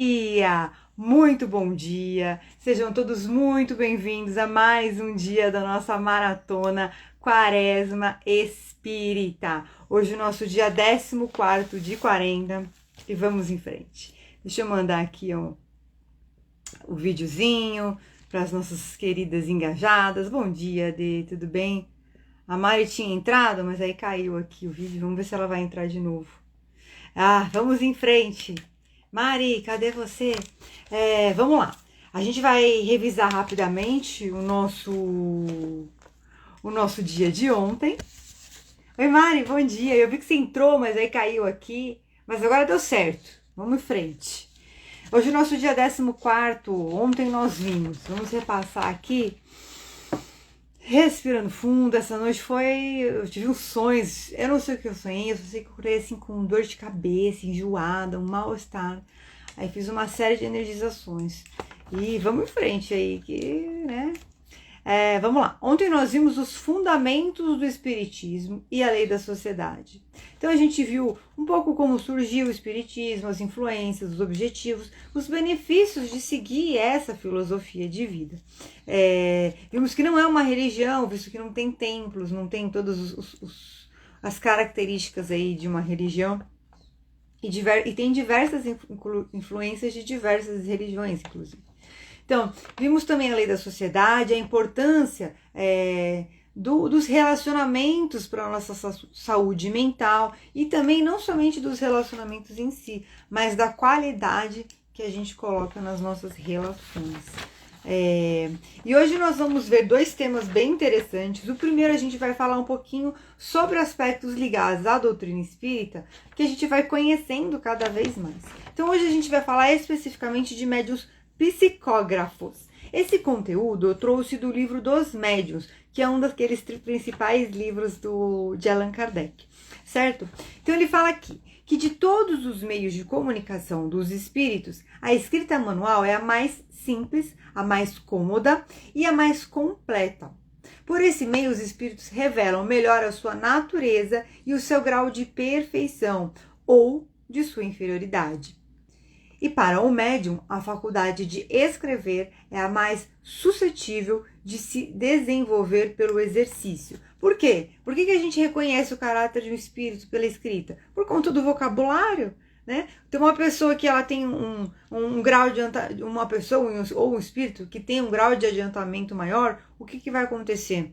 Dia! Muito bom dia! Sejam todos muito bem-vindos a mais um dia da nossa maratona Quaresma Espírita. Hoje o nosso dia 14º de 40 e vamos em frente. Deixa eu mandar aqui o videozinho para as nossas queridas engajadas. Bom dia, Dê, tudo bem? A Mari tinha entrado, mas aí caiu aqui o vídeo. Vamos ver se ela vai entrar de novo. Vamos em frente. Mari, cadê você? Vamos lá. A gente vai revisar rapidamente o nosso dia de ontem. Oi, Mari, bom dia. Eu vi que você entrou, mas aí caiu aqui. Mas agora deu certo. Vamos em frente. Hoje é o nosso dia 14º. Ontem nós vimos. Vamos repassar aqui. Respirando fundo. Essa noite eu tive uns sonhos. Eu não sei o que eu sonhei. Eu só sei que eu acordei assim com dor de cabeça, enjoada, um mal-estar. Aí fiz uma série de energizações. E vamos em frente aí, né? Vamos lá. Ontem nós vimos os fundamentos do Espiritismo e a lei da sociedade. Então a gente viu um pouco como surgiu o Espiritismo, as influências, os objetivos, os benefícios de seguir essa filosofia de vida. Vimos que não é uma religião, visto que não tem templos, não tem todas as características aí de uma religião. E tem diversas influências de diversas religiões, inclusive. Então, vimos também a lei da sociedade, a importância dos relacionamentos para a nossa saúde mental e também não somente dos relacionamentos em si, mas da qualidade que a gente coloca nas nossas relações. E hoje nós vamos ver dois temas bem interessantes. O primeiro, a gente vai falar um pouquinho sobre aspectos ligados à doutrina espírita, que a gente vai conhecendo cada vez mais. Então hoje a gente vai falar especificamente de médiuns psicógrafos. Esse conteúdo eu trouxe do livro dos Médiuns, que é um daqueles principais livros de Allan Kardec, certo? Então ele fala aqui que de todos os meios de comunicação dos espíritos, a escrita manual é a mais simples, a mais cômoda e a mais completa. Por esse meio, os espíritos revelam melhor a sua natureza e o seu grau de perfeição ou de sua inferioridade. E para o médium, a faculdade de escrever é a mais suscetível de se desenvolver pelo exercício. Por quê? Por que a gente reconhece o caráter de um espírito pela escrita? Por conta do vocabulário, né? Então, uma pessoa que ela tem um grau de uma pessoa ou um espírito que tem um grau de adiantamento maior, o que vai acontecer?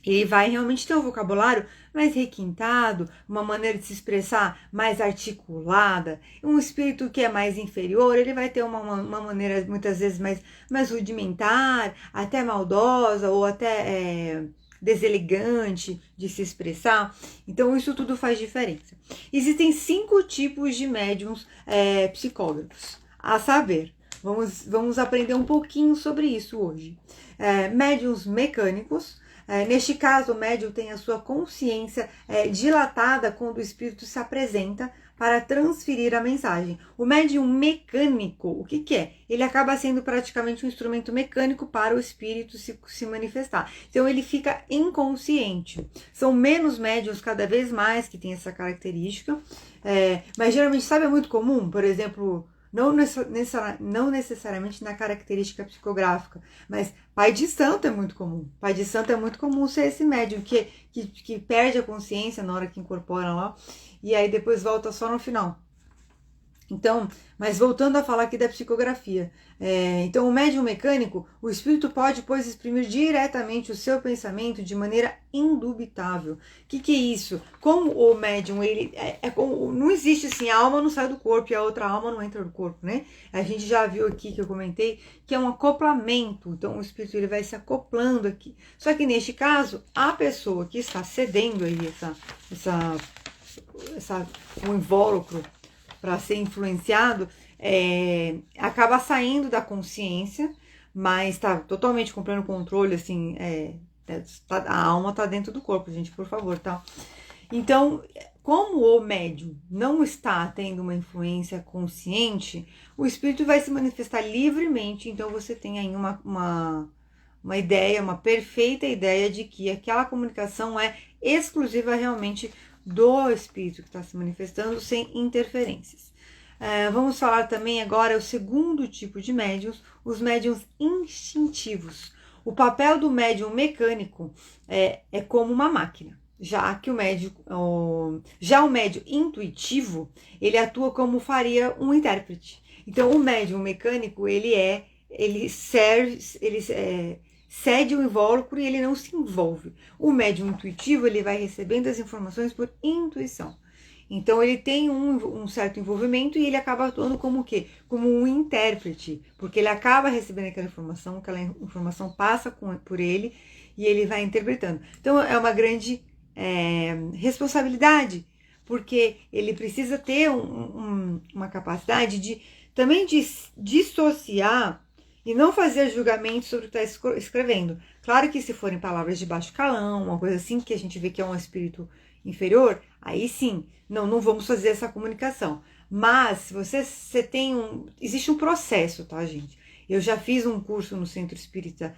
Ele vai realmente ter um vocabulário mais requintado, uma maneira de se expressar mais articulada. Um espírito que é mais inferior, ele vai ter uma maneira muitas vezes mais rudimentar, até maldosa ou até deselegante de se expressar. Então isso tudo faz diferença. Existem 5 tipos de médiums psicógrafos, a saber, vamos aprender um pouquinho sobre isso hoje. Médiums mecânicos. Neste caso, o médium tem a sua consciência dilatada quando o espírito se apresenta para transferir a mensagem. O médium mecânico, o que é? Ele acaba sendo praticamente um instrumento mecânico para o espírito se manifestar. Então, ele fica inconsciente. São menos médiums cada vez mais que têm essa característica, mas geralmente, sabe, é muito comum, por exemplo, não necessariamente na característica psicográfica, mas pai de santo é muito comum. Pai de santo é muito comum ser esse médium que perde a consciência na hora que incorpora lá, e aí depois volta só no final. Então, mas voltando a falar aqui da psicografia, então o médium mecânico, o espírito pode, pois, exprimir diretamente o seu pensamento de maneira indubitável. O que é isso? Como o médium, ele não existe assim, a alma não sai do corpo e a outra alma não entra no corpo, né? A gente já viu aqui, que eu comentei, que é um acoplamento, então o espírito ele vai se acoplando aqui. Só que neste caso, a pessoa que está cedendo aí um invólucro para ser influenciado, acaba saindo da consciência, mas está totalmente comprando controle, assim, a alma está dentro do corpo, gente, por favor, tá? Então, como o médium não está tendo uma influência consciente, o espírito vai se manifestar livremente, então você tem aí uma ideia, uma perfeita ideia de que aquela comunicação é exclusiva realmente do espírito que está se manifestando, sem interferências. Vamos falar também agora o segundo tipo de médiums, os médiums instintivos. O papel do médium mecânico é como uma máquina, já que o médium intuitivo, ele atua como faria um intérprete. Então, o médium mecânico, ele cede o invólucro e ele não se envolve. O médium intuitivo, ele vai recebendo as informações por intuição. Então, ele tem um certo envolvimento e ele acaba atuando como o quê? Como um intérprete, porque ele acaba recebendo aquela informação passa por ele e ele vai interpretando. Então, é uma grande responsabilidade, porque ele precisa ter uma capacidade de também de dissociar e não fazer julgamento sobre o que está escrevendo. Você que se forem palavras de baixo calão, uma coisa assim, que a gente vê que é um espírito inferior, aí sim, não vamos fazer essa comunicação. Mas, se você tem existe um processo, tá, gente? Eu já fiz um curso no Centro Espírita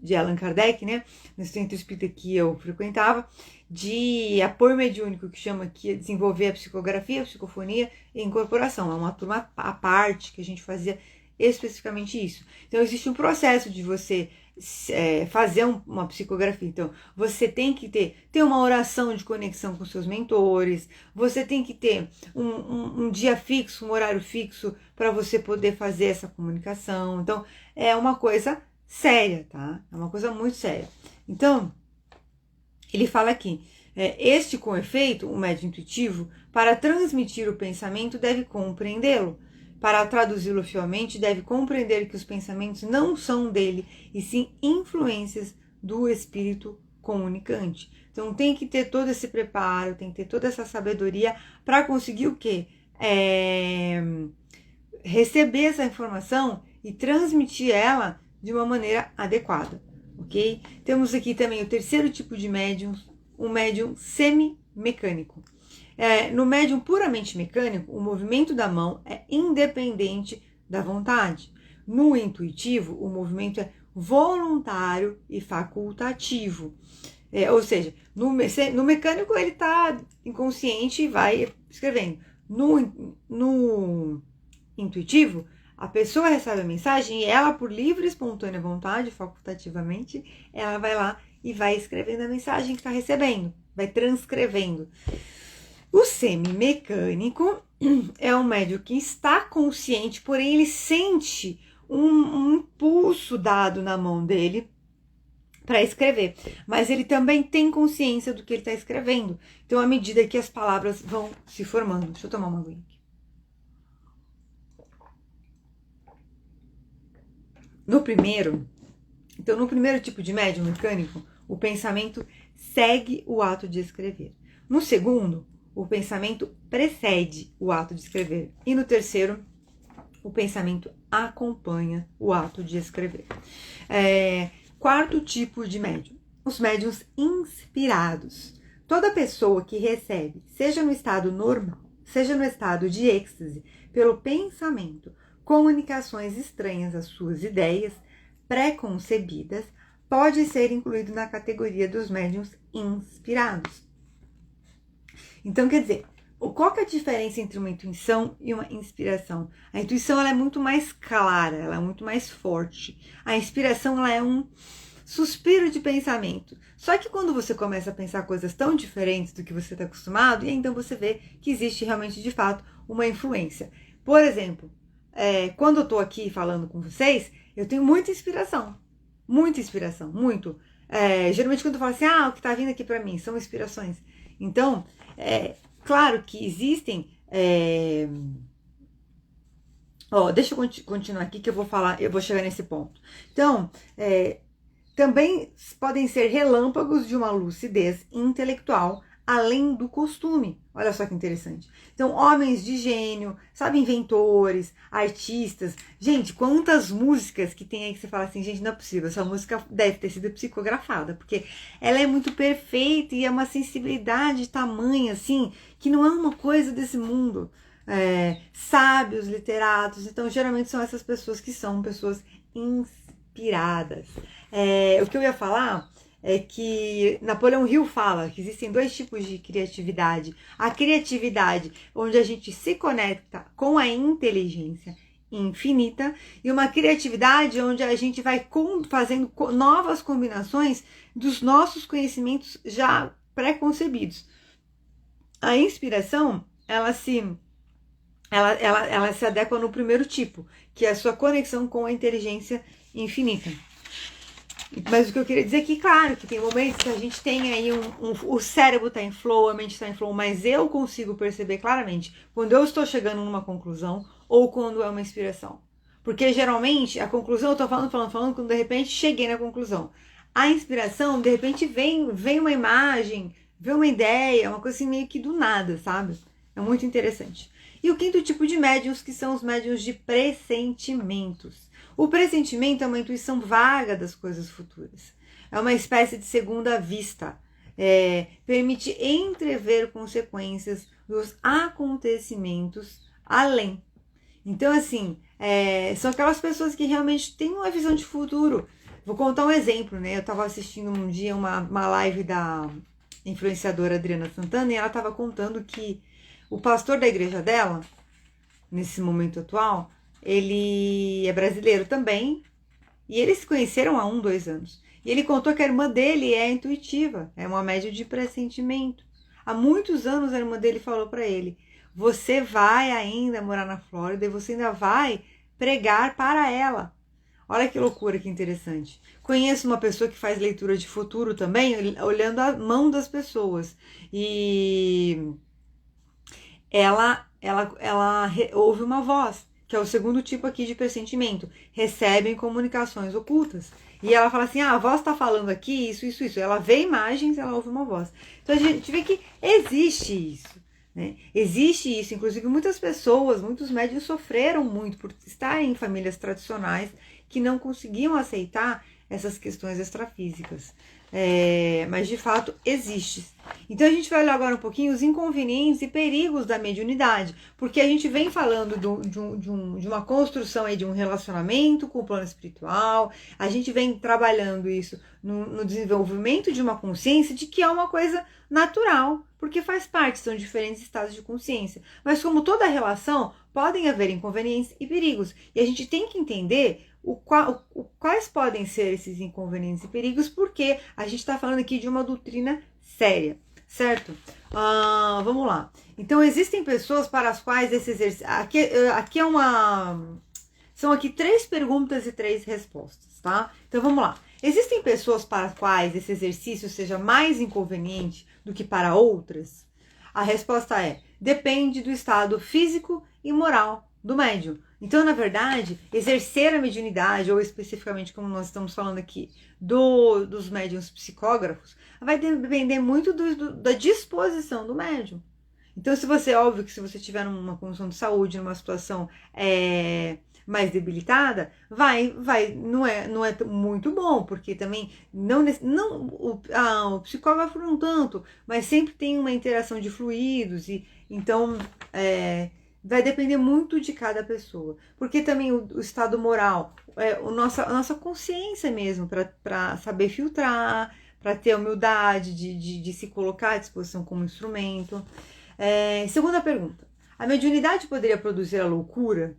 de Allan Kardec, né? No Centro Espírita que eu frequentava, de apoio mediúnico, que chama aqui desenvolver a psicografia, a psicofonia e incorporação. É uma turma à parte que a gente fazia especificamente isso. Então, existe um processo de você fazer uma psicografia. Então, você tem que ter uma oração de conexão com seus mentores, você tem que ter um dia fixo, um horário fixo para você poder fazer essa comunicação. Então, é uma coisa séria, tá? É uma coisa muito séria. Então, ele fala aqui, com efeito, o médium intuitivo, para transmitir o pensamento, deve compreendê-lo. Para traduzi-lo fielmente, deve compreender que os pensamentos não são dele, e sim influências do espírito comunicante. Então tem que ter todo esse preparo, tem que ter toda essa sabedoria para conseguir o quê? Receber essa informação e transmitir ela de uma maneira adequada, ok? Temos aqui também o terceiro tipo de médium, o médium semi-mecânico. No médium puramente mecânico, o movimento da mão é independente da vontade. No intuitivo, o movimento é voluntário e facultativo. Ou seja, no mecânico ele está inconsciente e vai escrevendo. No intuitivo, a pessoa recebe a mensagem e ela, por livre e espontânea vontade, facultativamente, ela vai lá e vai escrevendo a mensagem que está recebendo, vai transcrevendo. O semi-mecânico é um médium que está consciente, porém ele sente um impulso dado na mão dele para escrever, mas ele também tem consciência do que ele está escrevendo. Então, à medida que as palavras vão se formando. Deixa eu tomar uma aguinha aqui. No primeiro tipo de médium mecânico, o pensamento segue o ato de escrever. No segundo, o pensamento precede o ato de escrever. E no terceiro, o pensamento acompanha o ato de escrever. Quarto tipo de médium, os médiuns inspirados. Toda pessoa que recebe, seja no estado normal, seja no estado de êxtase, pelo pensamento, comunicações estranhas às suas ideias pré-concebidas, pode ser incluído na categoria dos médiuns inspirados. Então, quer dizer, qual que é a diferença entre uma intuição e uma inspiração? A intuição ela é muito mais clara, ela é muito mais forte. A inspiração ela é um suspiro de pensamento. Só que quando você começa a pensar coisas tão diferentes do que você está acostumado, e então você vê que existe realmente, de fato, uma influência. Por exemplo, quando eu estou aqui falando com vocês, eu tenho muita inspiração. Muita inspiração, muito. Geralmente quando eu falo assim, o que está vindo aqui para mim são inspirações. Então, claro que existem... deixa eu continuar aqui que eu vou chegar nesse ponto. Então, também podem ser relâmpagos de uma lucidez intelectual além do costume. Olha só que interessante. Então, homens de gênio, sabe, inventores, artistas. Gente, quantas músicas que tem aí que você fala assim, gente, não é possível, essa música deve ter sido psicografada, porque ela é muito perfeita e é uma sensibilidade tamanha, assim, que não é uma coisa desse mundo. Sábios, literatos, então geralmente são essas pessoas que são pessoas inspiradas. O que eu ia falar é que Napoleão Hill fala que existem dois tipos de criatividade. A criatividade onde a gente se conecta com a inteligência infinita e uma criatividade onde a gente vai fazendo novas combinações dos nossos conhecimentos já pré-concebidos. A inspiração, ela se adequa no primeiro tipo, que é a sua conexão com a inteligência infinita. Mas o que eu queria dizer é que, claro, que tem momentos que a gente tem aí o cérebro está em flow, a mente está em flow, mas eu consigo perceber claramente quando eu estou chegando numa conclusão ou quando é uma inspiração. Porque geralmente a conclusão, eu estou falando, quando de repente cheguei na conclusão. A inspiração, de repente, vem uma imagem, vem uma ideia, uma coisa assim meio que do nada, sabe? É muito interessante. E o quinto tipo de médiuns, que são os médiuns de pressentimentos. O pressentimento é uma intuição vaga das coisas futuras. É uma espécie de segunda vista. Permite entrever consequências dos acontecimentos além. Então, assim, são aquelas pessoas que realmente têm uma visão de futuro. Vou contar um exemplo, né? Eu estava assistindo um dia uma live da influenciadora Adriana Santana e ela estava contando que o pastor da igreja dela, nesse momento atual, ele é brasileiro também, e eles se conheceram há 2 anos. E ele contou que a irmã dele é intuitiva, é uma médium de pressentimento. Há muitos anos a irmã dele falou para ele: você vai ainda morar na Flórida e você ainda vai pregar para ela. Olha que loucura, que interessante. Conheço uma pessoa que faz leitura de futuro também, olhando a mão das pessoas. E ela ouve uma voz, que é o segundo tipo aqui de pressentimento. Recebem comunicações ocultas. E ela fala assim, a voz está falando aqui, isso. Ela vê imagens, ela ouve uma voz. Então a gente vê que existe isso. Né? Existe isso. Inclusive muitas pessoas, muitos médiuns sofreram muito por estar em famílias tradicionais que não conseguiam aceitar essas questões extrafísicas. Mas de fato existe. Então a gente vai olhar agora um pouquinho os inconvenientes e perigos da mediunidade, porque a gente vem falando de uma construção aí de um relacionamento com o plano espiritual, a gente vem trabalhando isso no desenvolvimento de uma consciência de que é uma coisa natural, porque faz parte, são diferentes estados de consciência. Mas como toda relação, podem haver inconvenientes e perigos, e a gente tem que entender quais podem ser esses inconvenientes e perigos, porque a gente está falando aqui de uma doutrina séria, certo? Vamos lá. Então, existem pessoas para as quais esse exercício... Aqui são aqui 3 perguntas e 3 respostas, tá? Então, vamos lá. Existem pessoas para as quais esse exercício seja mais inconveniente do que para outras? A resposta é: depende do estado físico e moral do médium. Então, na verdade, exercer a mediunidade, ou especificamente como nós estamos falando aqui, dos médiuns psicógrafos, vai depender muito da disposição do médium. Então, óbvio que se você tiver numa condição de saúde, numa situação mais debilitada, não é muito bom, porque também o psicógrafo não tanto, mas sempre tem uma interação de fluidos, e então vai depender muito de cada pessoa, porque também o estado moral, a nossa consciência mesmo, para saber filtrar, para ter a humildade de se colocar à disposição como instrumento. Segunda pergunta: a mediunidade poderia produzir a loucura?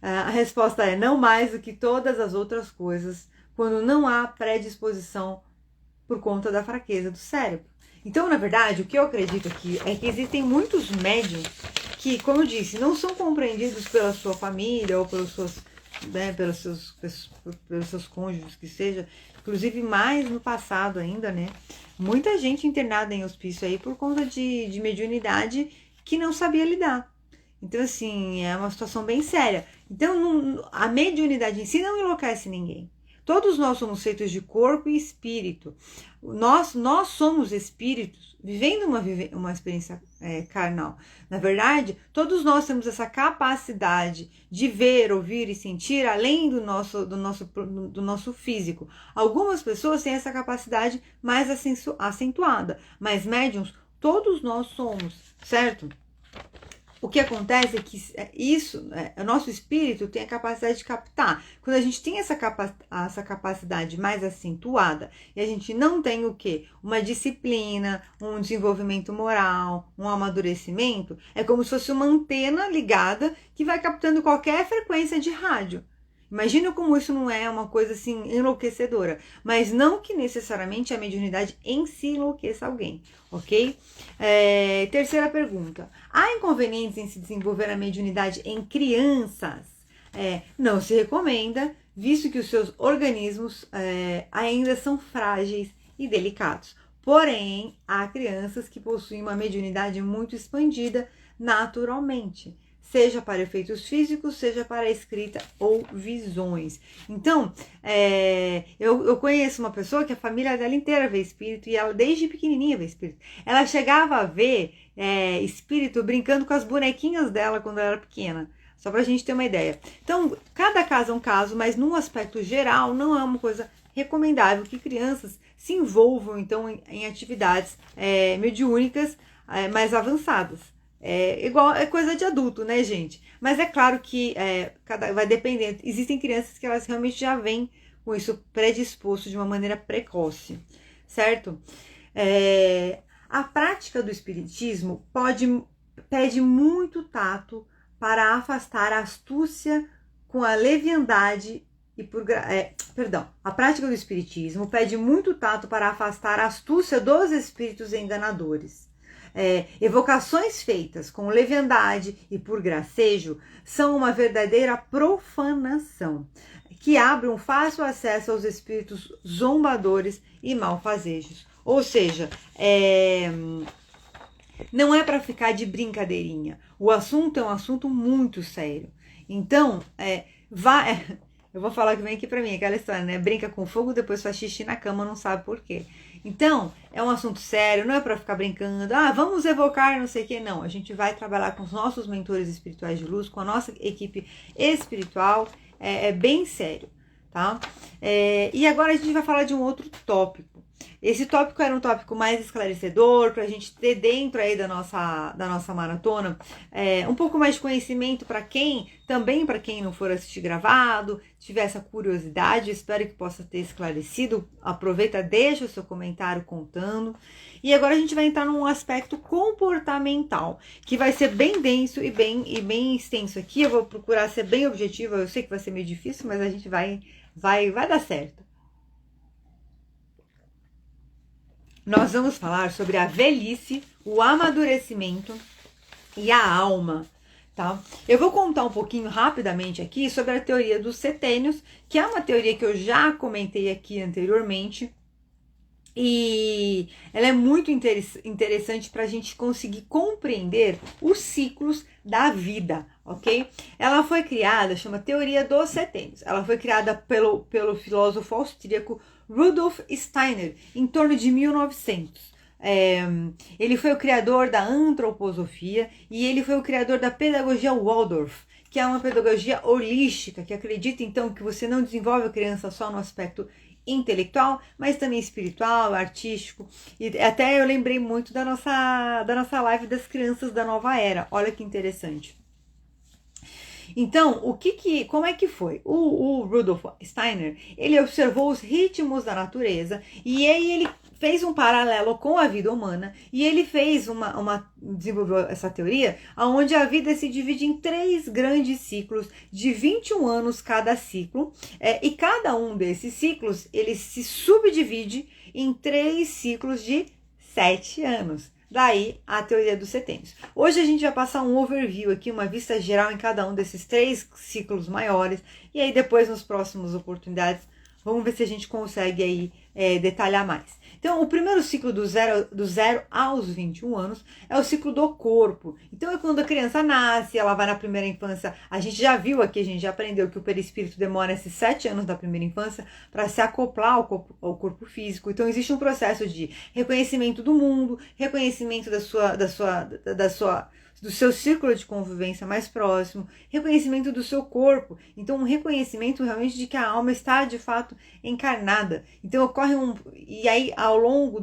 A resposta é: não mais do que todas as outras coisas, quando não há predisposição por conta da fraqueza do cérebro. Então, na verdade, o que eu acredito aqui é que existem muitos médiuns que, como eu disse, não são compreendidos pela sua família ou pelos seus cônjuges, que seja, inclusive mais no passado ainda, né? Muita gente internada em hospício aí por conta de mediunidade que não sabia lidar. Então, assim, é uma situação bem séria. Então, a mediunidade em si não enlouquece ninguém. Todos nós somos feitos de corpo e espírito. Nós somos espíritos vivendo uma experiência carnal. Na verdade, todos nós temos essa capacidade de ver, ouvir e sentir além do nosso físico. Algumas pessoas têm essa capacidade mais acentuada, mas médiums, todos nós somos, certo? o que acontece é que o nosso espírito tem a capacidade de captar. Quando a gente tem essa capacidade mais acentuada e a gente não tem o quê? Uma disciplina, um desenvolvimento moral, um amadurecimento, é como se fosse uma antena ligada que vai captando qualquer frequência de rádio. Imagina como isso não é uma coisa assim enlouquecedora, mas não que necessariamente a mediunidade em si enlouqueça alguém, ok? Terceira pergunta, há inconvenientes em se desenvolver a mediunidade em crianças? Não se recomenda, visto que os seus organismos ainda são frágeis e delicados. Porém, há crianças que possuem uma mediunidade muito expandida naturalmente, seja para efeitos físicos, seja para escrita ou visões. Então, eu conheço uma pessoa que a família dela inteira vê espírito, e ela desde pequenininha vê espírito. Ela chegava a ver espírito brincando com as bonequinhas dela quando ela era pequena, só pra gente ter uma ideia. Então, cada caso é um caso, mas num aspecto geral, não é uma coisa recomendável que crianças se envolvam, então, em atividades mediúnicas mais avançadas. É coisa de adulto, né, gente? Mas é claro que vai depender. Existem crianças que elas realmente já vêm com isso predisposto de uma maneira precoce, certo? A prática do espiritismo pede muito tato para afastar a astúcia com a leviandade a prática do espiritismo pede muito tato para afastar a astúcia dos espíritos enganadores. Evocações feitas com leviandade e por gracejo são uma verdadeira profanação, que abre um fácil acesso aos espíritos zombadores e malfazejos. Ou seja, não é para ficar de brincadeirinha. O assunto é um assunto muito sério. Então, eu vou falar que vem aqui pra mim, aquela história, né? Brinca com fogo, depois faz xixi na cama, não sabe por quê. Então, é um assunto sério, não é pra ficar brincando, vamos evocar não sei o quê. Não, a gente vai trabalhar com os nossos mentores espirituais de luz, com a nossa equipe espiritual, é bem sério, tá? E agora a gente vai falar de um outro tópico. Esse tópico era um tópico mais esclarecedor, para a gente ter dentro aí da nossa maratona um pouco mais de conhecimento para quem não for assistir gravado, tiver essa curiosidade, espero que possa ter esclarecido. Aproveita, deixa o seu comentário contando. E agora a gente vai entrar num aspecto comportamental, que vai ser bem denso e bem extenso aqui. Eu vou procurar ser bem objetiva, eu sei que vai ser meio difícil, mas a gente vai dar certo. Nós vamos falar sobre a velhice, o amadurecimento e a alma, tá? Eu vou contar um pouquinho rapidamente aqui sobre a teoria dos setênios, que é uma teoria que eu já comentei aqui anteriormente, e ela é muito interessante para a gente conseguir compreender os ciclos da vida, ok? Ela foi criada, chama Teoria dos Setênios, ela foi criada pelo filósofo austríaco Rudolf Steiner, em torno de 1900. Ele foi o criador da antroposofia e ele foi o criador da pedagogia Waldorf, que é uma pedagogia holística, que acredita então que você não desenvolve a criança só no aspecto intelectual, mas também espiritual, artístico. E até eu lembrei muito da nossa live das crianças da nova era. Olha que interessante. Então, como é que foi? O Rudolf Steiner, ele observou os ritmos da natureza e aí ele fez um paralelo com a vida humana e ele fez desenvolveu essa teoria onde a vida se divide em 3 grandes ciclos de 21 anos cada ciclo, e cada um desses ciclos ele se subdivide em 3 ciclos de 7 anos. Daí a teoria dos setênios. Hoje a gente vai passar um overview aqui, uma vista geral em cada um desses 3 ciclos maiores, e aí depois nas próximas oportunidades vamos ver se a gente consegue aí detalhar mais. Então, o primeiro ciclo do zero aos 21 anos é o ciclo do corpo. Então, é quando a criança nasce, ela vai na primeira infância. A gente já viu aqui, a gente já aprendeu que o perispírito demora esses 7 anos da primeira infância para se acoplar ao corpo físico. Então, existe um processo de reconhecimento do mundo, reconhecimento do seu círculo de convivência mais próximo, reconhecimento do seu corpo. Então, um reconhecimento realmente de que a alma está, de fato, encarnada. Então, e aí, ao longo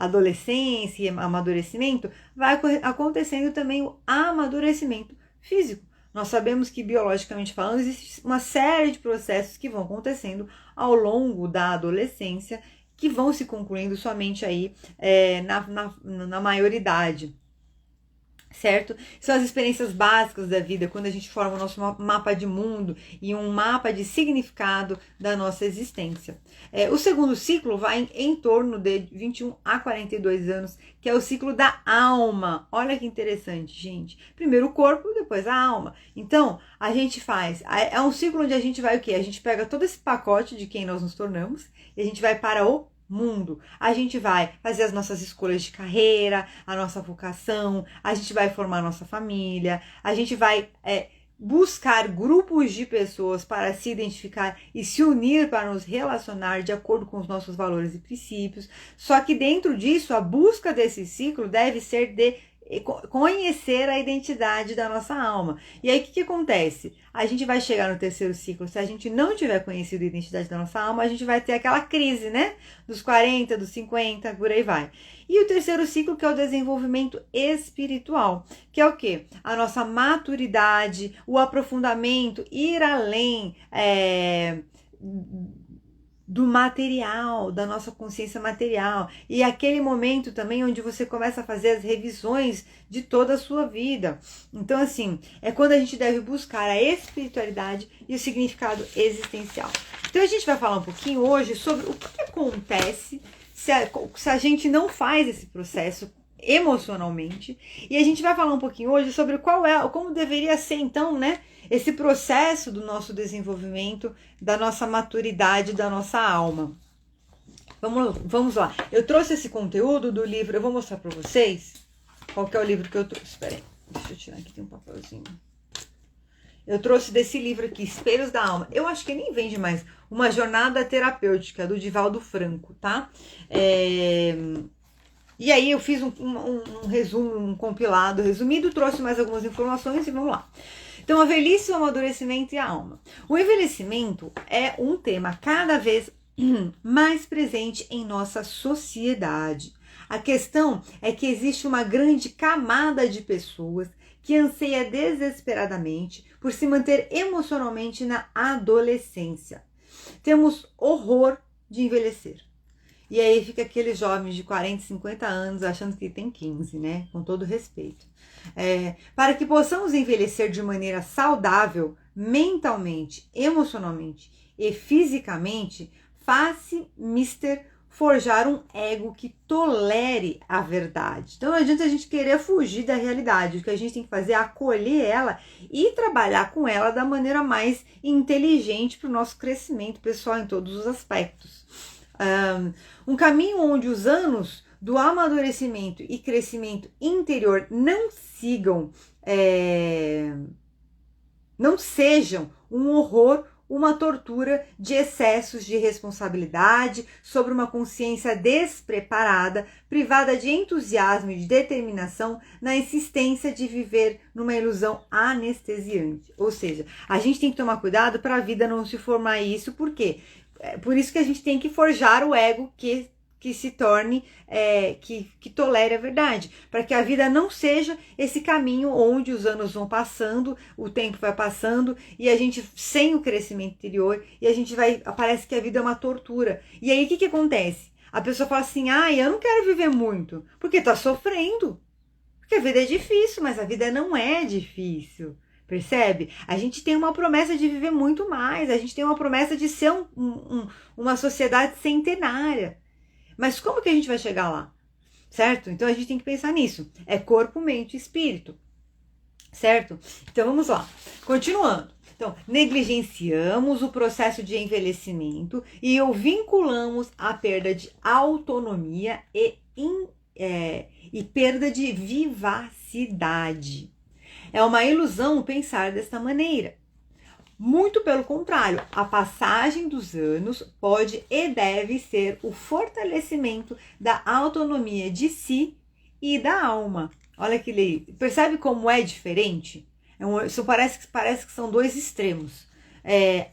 adolescência e amadurecimento, vai acontecendo também o amadurecimento físico. Nós sabemos que, biologicamente falando, existe uma série de processos que vão acontecendo ao longo da adolescência, que vão se concluindo somente aí na maioridade. Certo? São as experiências básicas da vida, quando a gente forma o nosso mapa de mundo e um mapa de significado da nossa existência. O segundo ciclo vai em torno de 21 a 42 anos, que é o ciclo da alma. Olha que interessante, gente. Primeiro o corpo, depois a alma. Então, a gente faz... É um ciclo onde a gente vai o quê? A gente pega todo esse pacote de quem nós nos tornamos e a gente vai para o mundo. A gente vai fazer as nossas escolhas de carreira, a nossa vocação, a gente vai formar a nossa família, a gente vai buscar grupos de pessoas para se identificar e se unir para nos relacionar de acordo com os nossos valores e princípios. Só que dentro disso, a busca desse ciclo deve ser de conhecer a identidade da nossa alma. E aí o que acontece? A gente vai chegar no terceiro ciclo, se a gente não tiver conhecido a identidade da nossa alma, a gente vai ter aquela crise, né? Dos 40, dos 50, por aí vai. E o terceiro ciclo, que é o desenvolvimento espiritual, que é o quê? A nossa maturidade, o aprofundamento, ir além do material, da nossa consciência material, e aquele momento também onde você começa a fazer as revisões de toda a sua vida. Então, assim, é quando a gente deve buscar a espiritualidade e o significado existencial. Então, a gente vai falar um pouquinho hoje sobre o que acontece se a gente não faz esse processo emocionalmente, e a gente vai falar um pouquinho hoje sobre como deveria ser, então, né, esse processo do nosso desenvolvimento, da nossa maturidade, da nossa alma. Vamos lá. Eu trouxe esse conteúdo do livro, eu vou mostrar para vocês qual que é o livro que eu trouxe. Espera aí, deixa eu tirar aqui, tem um papelzinho. Eu trouxe desse livro aqui, Espelhos da Alma. Eu acho que nem vende mais. Uma Jornada Terapêutica, do Divaldo Franco, tá? E aí eu fiz um resumo, um compilado resumido, trouxe mais algumas informações e vamos lá. Então, a velhice, o amadurecimento e a alma. O envelhecimento é um tema cada vez mais presente em nossa sociedade. A questão é que existe uma grande camada de pessoas que anseia desesperadamente por se manter emocionalmente na adolescência. Temos horror de envelhecer. E aí fica aqueles jovens de 40, 50 anos achando que tem 15, né? Com todo respeito. Para que possamos envelhecer de maneira saudável, mentalmente, emocionalmente e fisicamente, faz-se mister forjar um ego que tolere a verdade. Então não adianta a gente querer fugir da realidade. O que a gente tem que fazer é acolher ela e trabalhar com ela da maneira mais inteligente para o nosso crescimento pessoal em todos os aspectos. Um caminho onde os anos do amadurecimento e crescimento interior não sejam um horror, uma tortura de excessos de responsabilidade sobre uma consciência despreparada, privada de entusiasmo e de determinação, na insistência de viver numa ilusão anestesiante. Ou seja, a gente tem que tomar cuidado para a vida não se formar isso, por quê? Por isso que a gente tem que forjar o ego que se torne, que tolere a verdade, para que a vida não seja esse caminho onde os anos vão passando, o tempo vai passando e a gente sem o crescimento interior e a gente parece que a vida é uma tortura. E aí o que acontece? A pessoa fala assim, eu não quero viver muito, porque tá sofrendo, porque a vida é difícil, mas a vida não é difícil. Percebe? A gente tem uma promessa de viver muito mais, a gente tem uma promessa de ser uma sociedade centenária. Mas como que a gente vai chegar lá? Certo? Então a gente tem que pensar nisso. É corpo, mente e espírito. Certo? Então vamos lá. Continuando. Então, negligenciamos o processo de envelhecimento e o vinculamos à perda de autonomia e perda de vivacidade. É uma ilusão pensar desta maneira. Muito pelo contrário, a passagem dos anos pode e deve ser o fortalecimento da autonomia de si e da alma. Olha que lei. Percebe como é diferente? Isso parece que são dois extremos.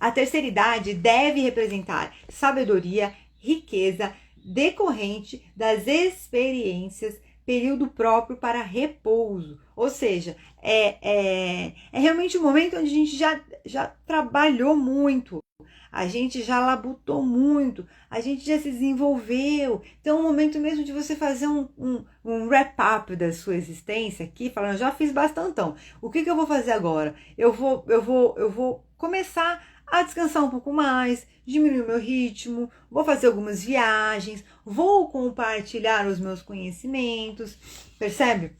A terceira idade deve representar sabedoria, riqueza, decorrente das experiências, período próprio para repouso. Ou seja, é realmente um momento onde a gente já trabalhou muito, a gente já labutou muito, a gente já se desenvolveu. Então é um momento mesmo de você fazer um wrap-up da sua existência aqui, falando, já fiz bastantão. O que eu vou fazer agora? Eu vou começar a descansar um pouco mais, diminuir o meu ritmo, vou fazer algumas viagens, vou compartilhar os meus conhecimentos, percebe?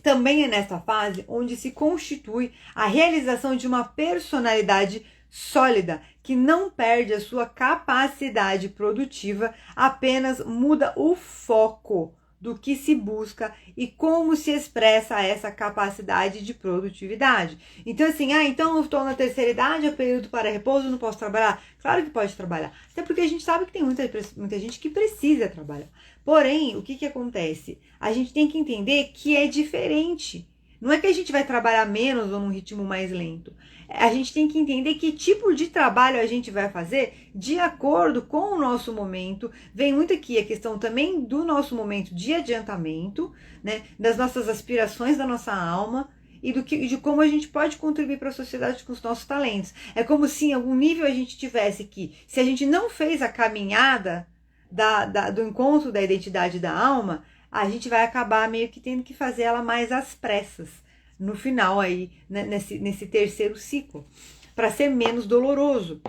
Também é nessa fase onde se constitui a realização de uma personalidade sólida, que não perde a sua capacidade produtiva, apenas muda o foco do que se busca e como se expressa essa capacidade de produtividade. Então assim, então eu estou na terceira idade, é período para repouso, não posso trabalhar? Claro que pode trabalhar, até porque a gente sabe que tem muita gente que precisa trabalhar. Porém, o que acontece? A gente tem que entender que é diferente. Não é que a gente vai trabalhar menos ou num ritmo mais lento. A gente tem que entender que tipo de trabalho a gente vai fazer de acordo com o nosso momento. Vem muito aqui a questão também do nosso momento de adiantamento, né, das nossas aspirações da nossa alma e de como a gente pode contribuir para a sociedade com os nossos talentos. É como se em algum nível a gente tivesse que, se a gente não fez a caminhada do encontro da identidade da alma, a gente vai acabar meio que tendo que fazer ela mais às pressas, no final aí, né, nesse terceiro ciclo, para ser menos doloroso.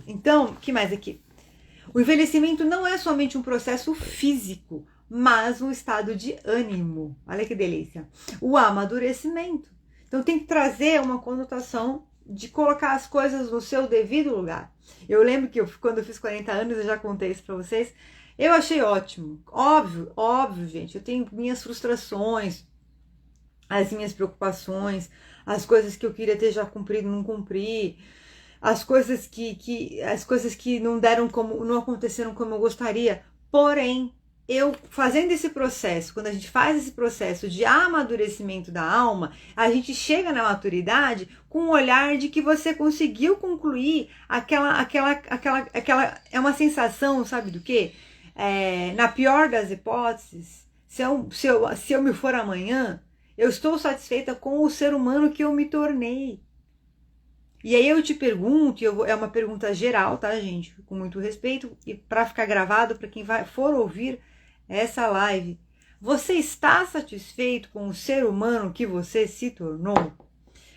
Então, o que mais aqui? O envelhecimento não é somente um processo físico, mas um estado de ânimo. Olha que delícia. O amadurecimento. Então tem que trazer uma conotação de colocar as coisas no seu devido lugar. Eu lembro que quando eu fiz 40 anos, eu já contei isso para vocês, eu achei ótimo. Óbvio, gente, eu tenho minhas frustrações, as minhas preocupações, as coisas que eu queria ter já cumprido, não cumpri, as coisas que não não aconteceram como eu gostaria. Porém, eu fazendo esse processo, quando a gente faz esse processo de amadurecimento da alma, a gente chega na maturidade com o olhar de que você conseguiu concluir é uma sensação, sabe do quê? Na pior das hipóteses, se eu me for amanhã, eu estou satisfeita com o ser humano que eu me tornei. E aí eu te pergunto, é uma pergunta geral, tá, gente? Com muito respeito, e para ficar gravado, para quem for ouvir essa live, você está satisfeito com o ser humano que você se tornou?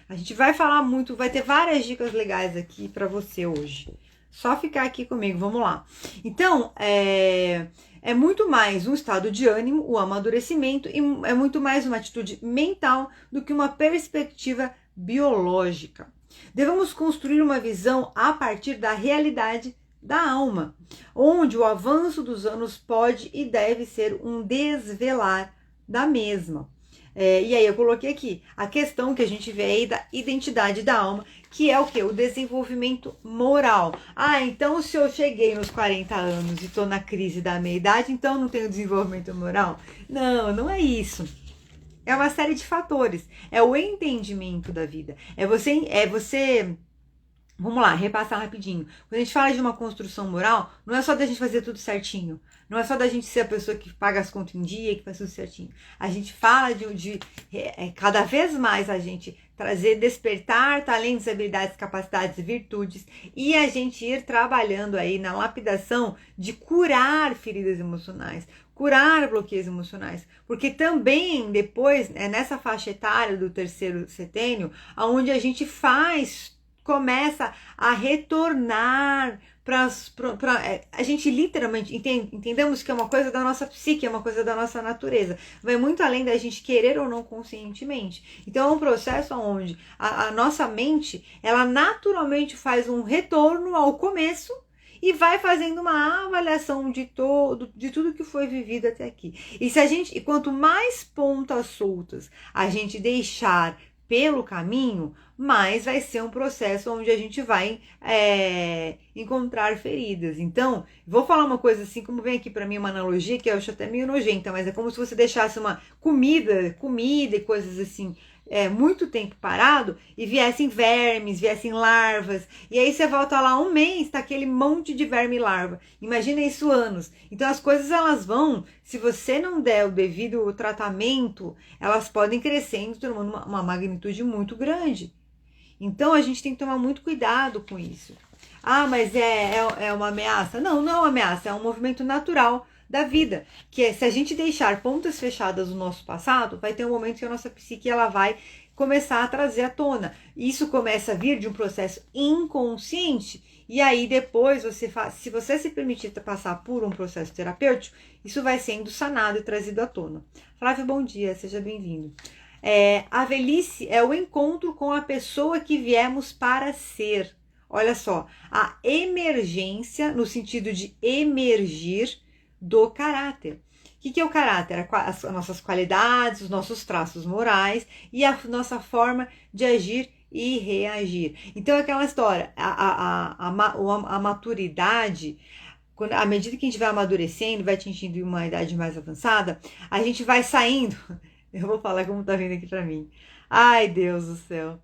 A gente vai falar muito, vai ter várias dicas legais aqui para você hoje. Só ficar aqui comigo, vamos lá. Então, é muito mais um estado de ânimo, o amadurecimento, e é muito mais uma atitude mental do que uma perspectiva biológica. Devemos construir uma visão a partir da realidade da alma, onde o avanço dos anos pode e deve ser um desvelar da mesma. E aí eu coloquei aqui a questão que a gente vê aí da identidade da alma, que é o que? O desenvolvimento moral. Então se eu cheguei nos 40 anos e estou na crise da meia-idade, então não tenho desenvolvimento moral? Não, não é isso. É uma série de fatores. É o entendimento da vida. É você... Vamos lá, repassar rapidinho. Quando a gente fala de uma construção moral, não é só da gente fazer tudo certinho. Não é só da gente ser a pessoa que paga as contas em dia, que faz tudo certinho. A gente fala de cada vez mais a gente despertar talentos, habilidades, capacidades, virtudes, e a gente ir trabalhando aí na lapidação de curar feridas emocionais, curar bloqueios emocionais, porque também depois, nessa faixa etária do terceiro setênio, onde a gente começa a retornar a gente literalmente entendemos que é uma coisa da nossa psique, é uma coisa da nossa natureza, vai muito além da gente querer ou não conscientemente. Então é um processo onde a nossa mente, ela naturalmente faz um retorno ao começo e vai fazendo uma avaliação de tudo que foi vivido até aqui. E quanto mais pontas soltas a gente deixar pelo caminho, mas vai ser um processo onde a gente vai encontrar feridas. Então, vou falar uma coisa assim, como vem aqui para mim uma analogia, que eu acho até meio nojenta, mas é como se você deixasse uma comida e coisas assim, muito tempo parado e viessem vermes, viessem larvas, e aí você volta lá um mês, tá aquele monte de verme e larva. Imagina isso anos. Então as coisas elas vão, se você não der o devido tratamento, elas podem crescendo, tomando uma magnitude muito grande. Então a gente tem que tomar muito cuidado com isso. Ah, mas é uma ameaça? Não, não é uma ameaça, é um movimento natural da vida, que é, se a gente deixar pontas fechadas no nosso passado, vai ter um momento que a nossa psique ela vai começar a trazer à tona. Isso começa a vir de um processo inconsciente, e aí depois se você se permitir passar por um processo terapêutico, isso vai sendo sanado e trazido à tona. Flávio, bom dia, seja bem-vindo. A velhice é o encontro com a pessoa que viemos para ser. Olha só, a emergência, no sentido de emergir, do caráter. O que é o caráter? As nossas qualidades, os nossos traços morais e a nossa forma de agir e reagir. Então, aquela história, a maturidade, à medida que a gente vai amadurecendo, vai atingindo uma idade mais avançada, a gente vai saindo. Eu vou falar como tá vindo aqui pra mim. Ai, Deus do céu.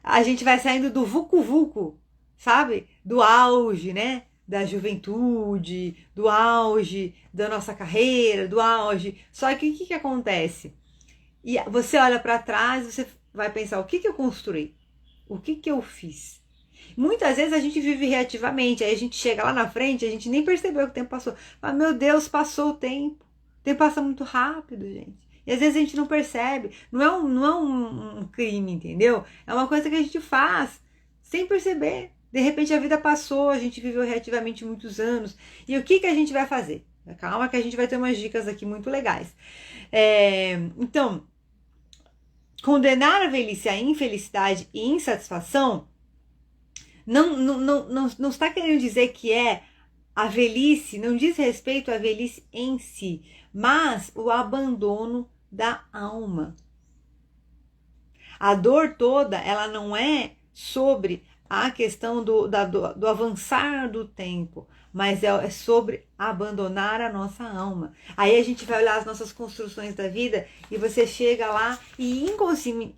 A gente vai saindo do vucu-vucu, sabe? Do auge, né? Da juventude, do auge da nossa carreira, do auge. Só que o que acontece? E você olha para trás, você vai pensar, o que eu construí? O que eu fiz? Muitas vezes a gente vive reativamente, aí a gente chega lá na frente, a gente nem percebeu que o tempo passou. Mas, meu Deus, passou o tempo. O tempo passa muito rápido, gente. E às vezes a gente não percebe. Não é um crime, entendeu? É uma coisa que a gente faz sem perceber. De repente a vida passou, a gente viveu reativamente muitos anos. E o que a gente vai fazer? Calma que a gente vai ter umas dicas aqui muito legais. Então, condenar a velhice à infelicidade e insatisfação não está querendo dizer que a velhice, não diz respeito à velhice em si, mas o abandono da alma. A dor toda, ela não é sobre a questão do avançar do tempo, mas é sobre abandonar a nossa alma. Aí a gente vai olhar as nossas construções da vida e você chega lá e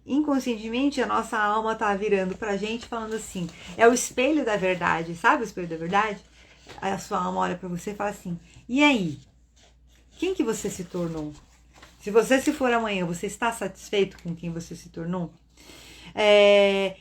inconscientemente a nossa alma tá virando pra gente falando assim, é o espelho da verdade, sabe o espelho da verdade? Aí a sua alma olha pra você e fala assim, e aí? Quem que você se tornou? Se você se for amanhã, você está satisfeito com quem você se tornou?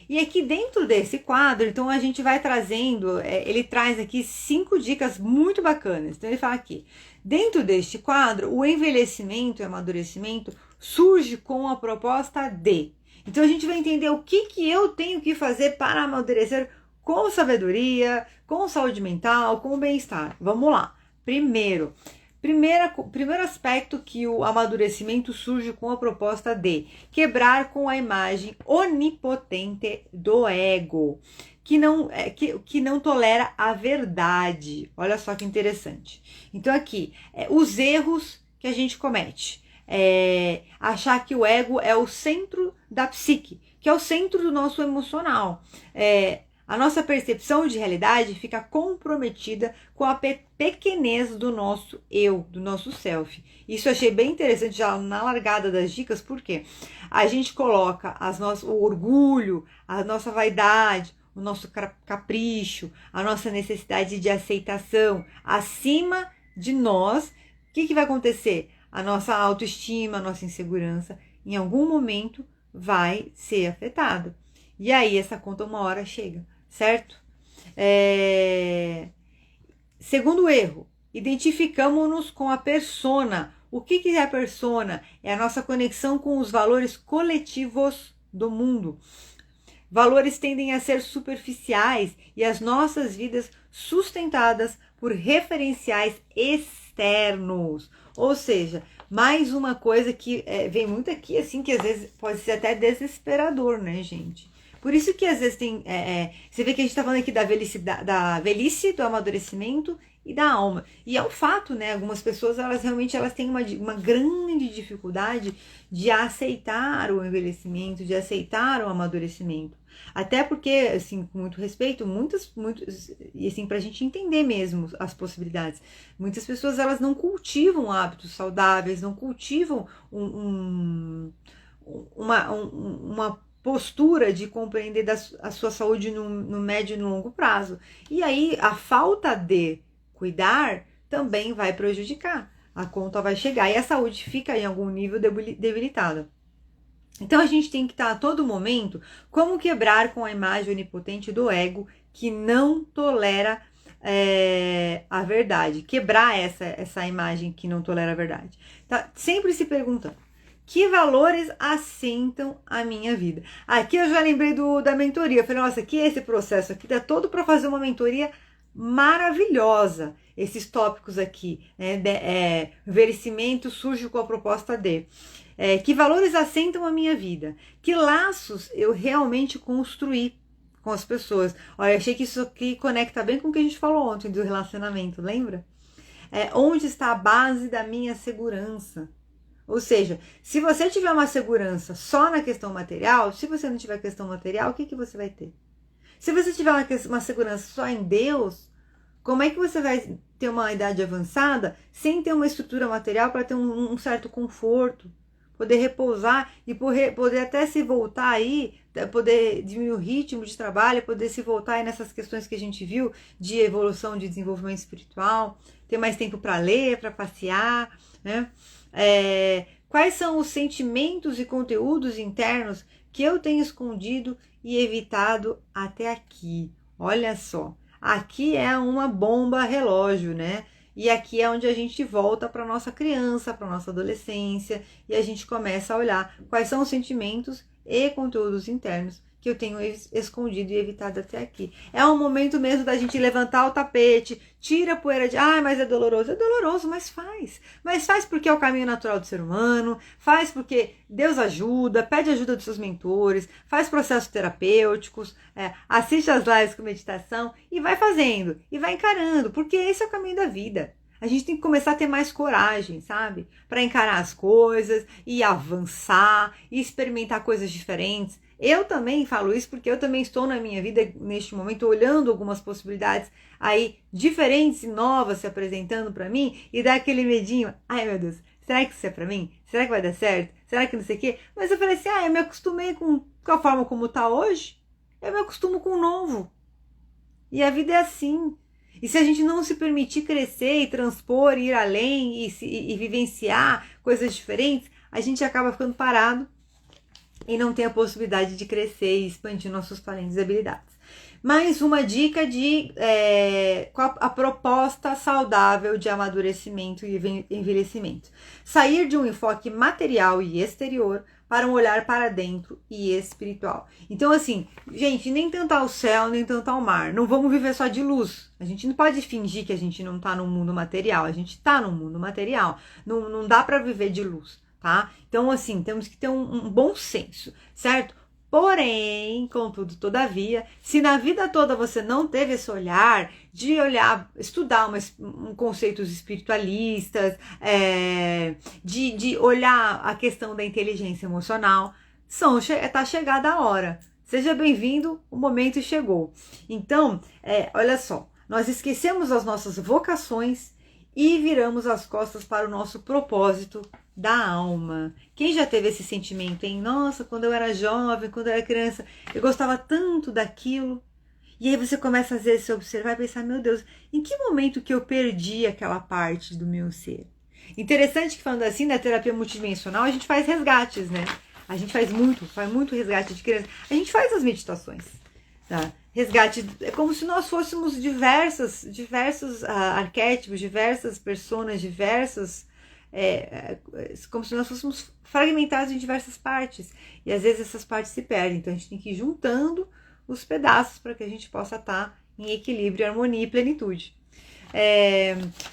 E aqui dentro desse quadro, então a gente vai trazendo, ele traz aqui 5 dicas muito bacanas. Então ele fala aqui, dentro deste quadro, o envelhecimento e amadurecimento surge com a proposta de. Então a gente vai entender o que eu tenho que fazer para amadurecer com sabedoria, com saúde mental, com bem-estar. Vamos lá. Primeiro aspecto que o amadurecimento surge com a proposta de quebrar com a imagem onipotente do ego, que não tolera a verdade. Olha só que interessante. Então aqui, os erros que a gente comete. Achar que o ego é o centro da psique, que é o centro do nosso emocional. A nossa percepção de realidade fica comprometida com a pequenez do nosso eu, do nosso self. Isso eu achei bem interessante já na largada das dicas, porque a gente coloca o orgulho, a nossa vaidade, o nosso capricho, a nossa necessidade de aceitação acima de nós. O que vai acontecer? A nossa autoestima, a nossa insegurança, em algum momento vai ser afetada. E aí essa conta uma hora chega. Certo? Segundo erro, identificamos-nos com a persona. O que é a persona? É a nossa conexão com os valores coletivos do mundo. Valores tendem a ser superficiais e as nossas vidas sustentadas por referenciais externos. Ou seja, mais uma coisa que vem muito aqui, assim, que às vezes pode ser até desesperador, né, gente? Por isso que às vezes tem... você vê que a gente tá falando aqui da velhice, do amadurecimento e da alma. E é um fato, né? Algumas pessoas, elas têm uma grande dificuldade de aceitar o envelhecimento, de aceitar o amadurecimento. Até porque, assim, com muito respeito, muitos, e assim, pra gente entender mesmo as possibilidades, muitas pessoas, elas não cultivam hábitos saudáveis, não cultivam uma postura de compreender a sua saúde no médio e no longo prazo. E aí a falta de cuidar também vai prejudicar. A conta vai chegar e a saúde fica em algum nível debilitada. Então a gente tem que estar a todo momento como quebrar com a imagem onipotente do ego que não tolera a verdade. Quebrar essa imagem que não tolera a verdade. Tá sempre se perguntando: que valores assentam a minha vida? Aqui eu já lembrei da mentoria. Eu falei, nossa, aqui esse processo aqui dá todo para fazer uma mentoria maravilhosa. Esses tópicos aqui, né? Verecimento surge com a proposta de. Que valores assentam a minha vida? Que laços eu realmente construí com as pessoas? Olha, eu achei que isso aqui conecta bem com o que a gente falou ontem do relacionamento, lembra? Onde está a base da minha segurança? Ou seja, se você tiver uma segurança só na questão material, se você não tiver questão material, o que você vai ter? Se você tiver uma segurança só em Deus, como é que você vai ter uma idade avançada sem ter uma estrutura material para ter um certo conforto? Poder repousar e poder até se voltar aí, poder diminuir o ritmo de trabalho, poder se voltar aí nessas questões que a gente viu de evolução, de desenvolvimento espiritual, ter mais tempo para ler, para passear, né? Quais são os sentimentos e conteúdos internos que eu tenho escondido e evitado até aqui? Olha só, aqui é uma bomba relógio, né? E aqui é onde a gente volta para nossa criança, para nossa adolescência, e a gente começa a olhar quais são os sentimentos e conteúdos internos que eu tenho escondido e evitado até aqui. É um momento mesmo da gente levantar o tapete, tira a poeira de, mas é doloroso, mas faz. Mas faz porque é o caminho natural do ser humano, faz porque Deus ajuda, pede ajuda dos seus mentores, faz processos terapêuticos, assiste as lives com meditação e vai fazendo, e vai encarando, porque esse é o caminho da vida. A gente tem que começar a ter mais coragem, sabe? Para encarar as coisas e avançar e experimentar coisas diferentes. Eu também falo isso porque eu também estou na minha vida neste momento olhando algumas possibilidades aí diferentes e novas se apresentando para mim e dá aquele medinho. Ai, meu Deus, será que isso é para mim? Será que vai dar certo? Será que não sei o quê? Mas eu falei assim, eu me acostumei com a forma como tá hoje, eu me acostumo com o novo. E a vida é assim. E se a gente não se permitir crescer e transpor, ir além e vivenciar coisas diferentes, a gente acaba ficando parado e não tem a possibilidade de crescer e expandir nossos talentos e habilidades. Mais uma dica de a proposta saudável de amadurecimento e envelhecimento. Sair de um enfoque material e exterior para um olhar para dentro e espiritual. Então, assim, gente, nem tanto ao céu, nem tanto ao mar. Não vamos viver só de luz. A gente não pode fingir que a gente não está no mundo material. A gente está no mundo material. Não dá para viver de luz, tá? Então, assim, temos que ter um bom senso, certo? Porém, contudo, todavia, se na vida toda você não teve esse olhar de estudar conceitos espiritualistas, de olhar a questão da inteligência emocional, tá chegada a hora. Seja bem-vindo, o momento chegou. Então, olha só, nós esquecemos as nossas vocações e viramos as costas para o nosso propósito da alma. Quem já teve esse sentimento, hein? Nossa, quando eu era jovem, quando eu era criança, eu gostava tanto daquilo. E aí você começa às vezes a se observar e pensar, meu Deus, em que momento que eu perdi aquela parte do meu ser? Interessante que falando assim, na terapia multidimensional, a gente faz resgates, né? A gente faz muito resgate de criança. A gente faz as meditações, tá? Resgate, é como se nós fôssemos diversos arquétipos, diversas personas, como se nós fôssemos fragmentados em diversas partes. E às vezes essas partes se perdem. Então a gente tem que ir juntando os pedaços para que a gente possa estar em equilíbrio, harmonia e plenitude.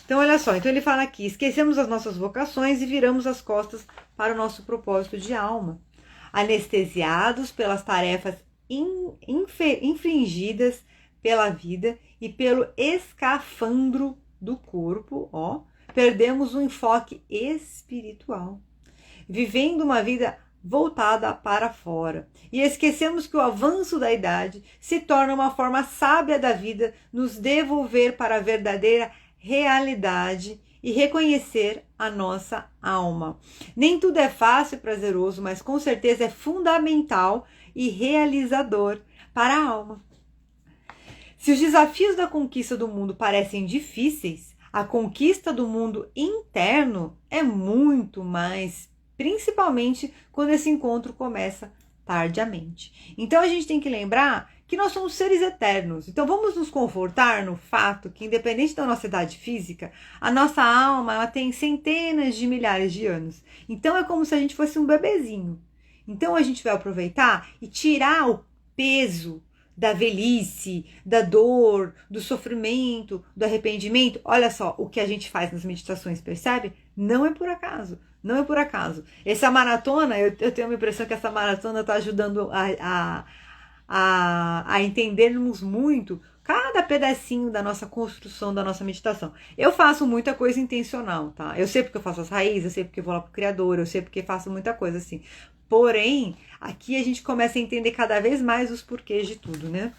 Então olha só, então ele fala aqui, esquecemos as nossas vocações e viramos as costas para o nosso propósito de alma. Anestesiados pelas tarefas infringidas pela vida e pelo escafandro do corpo, perdemos o enfoque espiritual, vivendo uma vida voltada para fora. E esquecemos que o avanço da idade se torna uma forma sábia da vida nos devolver para a verdadeira realidade e reconhecer a nossa alma. Nem tudo é fácil e prazeroso, mas com certeza é fundamental e realizador para a alma. Se os desafios da conquista do mundo parecem difíceis, a conquista do mundo interno é muito mais, principalmente quando esse encontro começa tardiamente. Então a gente tem que lembrar que nós somos seres eternos. Então vamos nos confortar no fato que, independente da nossa idade física, a nossa alma ela tem centenas de milhares de anos. Então é como se a gente fosse um bebezinho. Então a gente vai aproveitar e tirar o peso da velhice, da dor, do sofrimento, do arrependimento. Olha só o que a gente faz nas meditações, percebe? Não é por acaso. Não é por acaso. Essa maratona, eu tenho a impressão que essa maratona está ajudando a entendermos muito cada pedacinho da nossa construção, da nossa meditação. Eu faço muita coisa intencional, tá? Eu sei porque eu faço as raízes, eu sei porque eu vou lá pro Criador, eu sei porque faço muita coisa assim. Porém, aqui a gente começa a entender cada vez mais os porquês de tudo, né?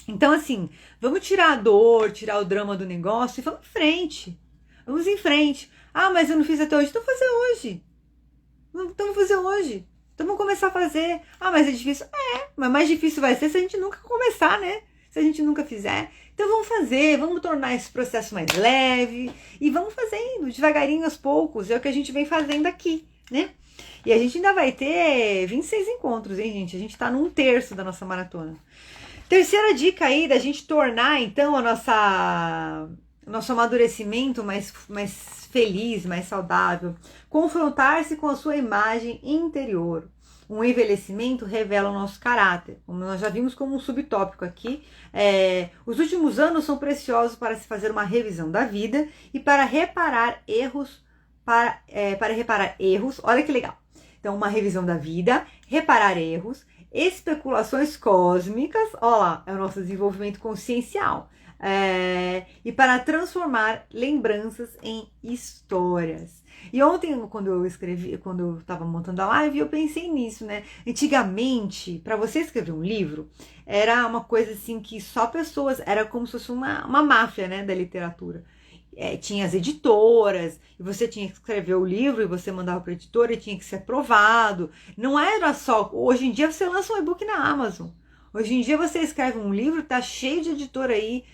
Então, assim, vamos tirar a dor, tirar o drama do negócio e vamos em frente. Vamos em frente. Ah, mas eu não fiz até hoje. Então, vamos fazer hoje. Então, vamos fazer hoje. Então, vamos começar a fazer. Ah, mas é difícil. É, mas mais difícil vai ser se a gente nunca começar, né? Se a gente nunca fizer. Então, vamos fazer. Vamos tornar esse processo mais leve. E vamos fazendo, devagarinho, aos poucos. É o que a gente vem fazendo aqui, né? E a gente ainda vai ter 26 encontros, hein, gente? A gente tá num terço da nossa maratona. Terceira dica aí da gente tornar, então, nosso amadurecimento mais feliz, mais saudável. Confrontar-se com a sua imagem interior. Um envelhecimento revela o nosso caráter. Como nós já vimos como um subtópico aqui. Os últimos anos são preciosos para se fazer uma revisão da vida e para reparar erros. Para reparar erros, olha que legal. Então, uma revisão da vida, reparar erros, especulações cósmicas, olha lá, é o nosso desenvolvimento consciencial. E para transformar lembranças em histórias. E ontem, quando eu estava montando a live, eu pensei nisso, né? Antigamente, para você escrever um livro, era uma coisa assim que só pessoas, era como se fosse uma máfia, né, da literatura. Tinha as editoras, e você tinha que escrever o livro, e você mandava para a editora, e tinha que ser aprovado. Não era só... Hoje em dia você lança um e-book na Amazon. Hoje em dia você escreve um livro, tá cheio de editora aí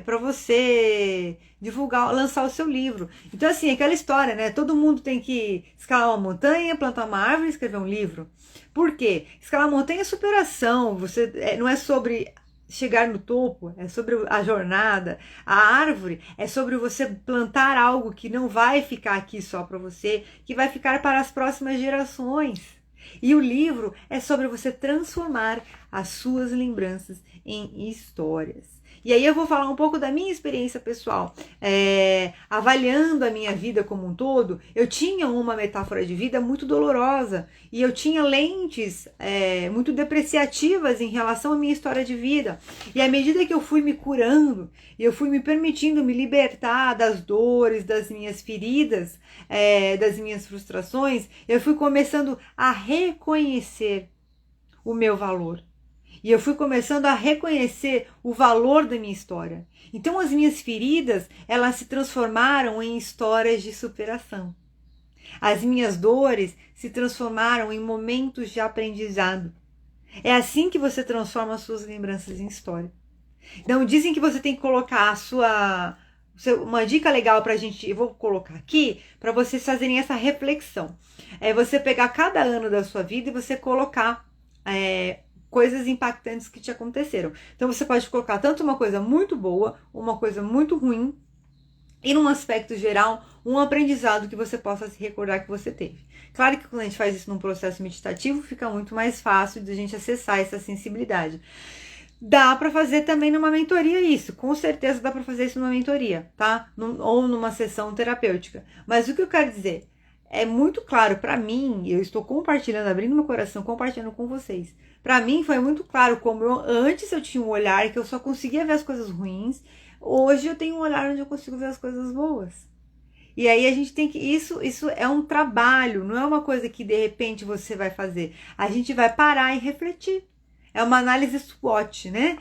para você divulgar, lançar o seu livro. Então, assim, aquela história, né? Todo mundo tem que escalar uma montanha, plantar uma árvore e escrever um livro. Por quê? Escalar montanha é superação. Não é sobre chegar no topo, é sobre a jornada. A árvore é sobre você plantar algo que não vai ficar aqui só para você, que vai ficar para as próximas gerações. E o livro é sobre você transformar as suas lembranças em histórias. E aí eu vou falar um pouco da minha experiência pessoal. Avaliando a minha vida como um todo, eu tinha uma metáfora de vida muito dolorosa. E eu tinha lentes muito depreciativas em relação à minha história de vida. E à medida que eu fui me curando, eu fui me permitindo me libertar das dores, das minhas feridas, das minhas frustrações, eu fui começando a reconhecer o meu valor. E eu fui começando a reconhecer o valor da minha história. Então as minhas feridas, elas se transformaram em histórias de superação. As minhas dores se transformaram em momentos de aprendizado. É assim que você transforma as suas lembranças em história. Então dizem que você tem que colocar uma dica legal pra gente, eu vou colocar aqui, para vocês fazerem essa reflexão. É você pegar cada ano da sua vida e você colocar coisas impactantes que te aconteceram. Então você pode colocar tanto uma coisa muito boa, uma coisa muito ruim, e num aspecto geral, um aprendizado que você possa se recordar que você teve. Claro que quando a gente faz isso num processo meditativo, fica muito mais fácil de a gente acessar essa sensibilidade. Dá para fazer também numa mentoria isso, com certeza dá para fazer isso numa mentoria, tá? Ou numa sessão terapêutica. Mas o que eu quero dizer, é muito claro para mim, eu estou compartilhando, abrindo meu coração, compartilhando com vocês. Para mim foi muito claro como antes eu tinha um olhar que eu só conseguia ver as coisas ruins, hoje eu tenho um olhar onde eu consigo ver as coisas boas. E aí a gente tem que... Isso é um trabalho, não é uma coisa que de repente você vai fazer. A gente vai parar e refletir. É uma análise SWOT, né?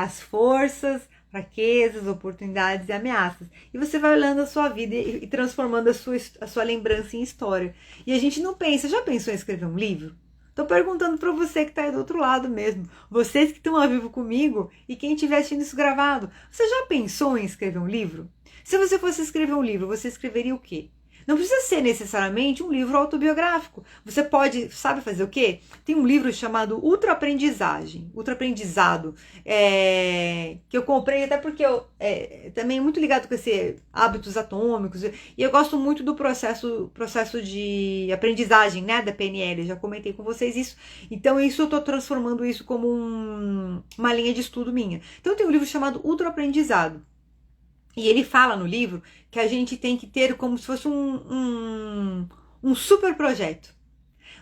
As forças, fraquezas, oportunidades e ameaças. E você vai olhando a sua vida e transformando a sua lembrança em história. E a gente não pensa, já pensou em escrever um livro? Tô perguntando para você que tá aí do outro lado mesmo. Vocês que estão ao vivo comigo e quem estiver assistindo isso gravado. Você já pensou em escrever um livro? Se você fosse escrever um livro, você escreveria o quê? Não precisa ser necessariamente um livro autobiográfico. Você pode, sabe fazer o quê? Tem um livro chamado Ultraaprendizado, que eu comprei até porque eu também é muito ligado com esse hábitos atômicos, e eu gosto muito do processo de aprendizagem, né, da PNL, eu já comentei com vocês isso. Então isso eu estou transformando isso como uma linha de estudo minha. Então tem um livro chamado Ultraaprendizado. E ele fala no livro que a gente tem que ter como se fosse um super projeto.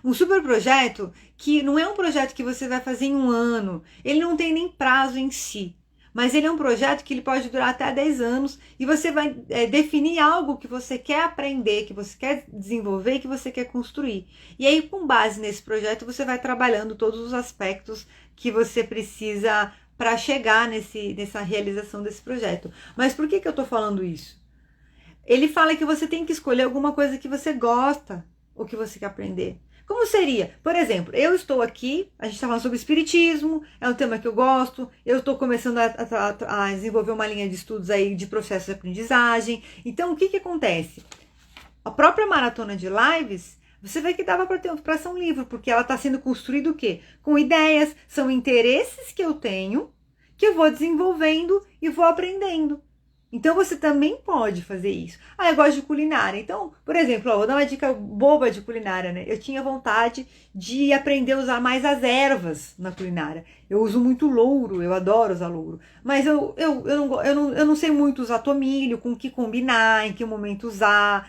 Um super projeto que não é um projeto que você vai fazer em um ano. Ele não tem nem prazo em si. Mas ele é um projeto que ele pode durar até 10 anos. E você vai definir algo que você quer aprender, que você quer desenvolver, que você quer construir. E aí, com base nesse projeto, você vai trabalhando todos os aspectos que você precisa para chegar nessa realização desse projeto. Mas por que eu estou falando isso? Ele fala que você tem que escolher alguma coisa que você gosta ou que você quer aprender. Como seria? Por exemplo, eu estou aqui, a gente está falando sobre espiritismo, é um tema que eu gosto, eu estou começando a desenvolver uma linha de estudos aí de processo de aprendizagem. Então, o que acontece? A própria maratona de lives, você vê que dava para ser um livro, porque ela está sendo construída o quê? Com ideias, são interesses que eu tenho, que eu vou desenvolvendo e vou aprendendo. Então você também pode fazer isso. Ah, eu gosto de culinária. Então, por exemplo, vou dar uma dica boba de culinária, né? Eu tinha vontade de aprender a usar mais as ervas na culinária. Eu uso muito louro, eu adoro usar louro. Mas eu não sei muito usar tomilho, com o que combinar, em que momento usar.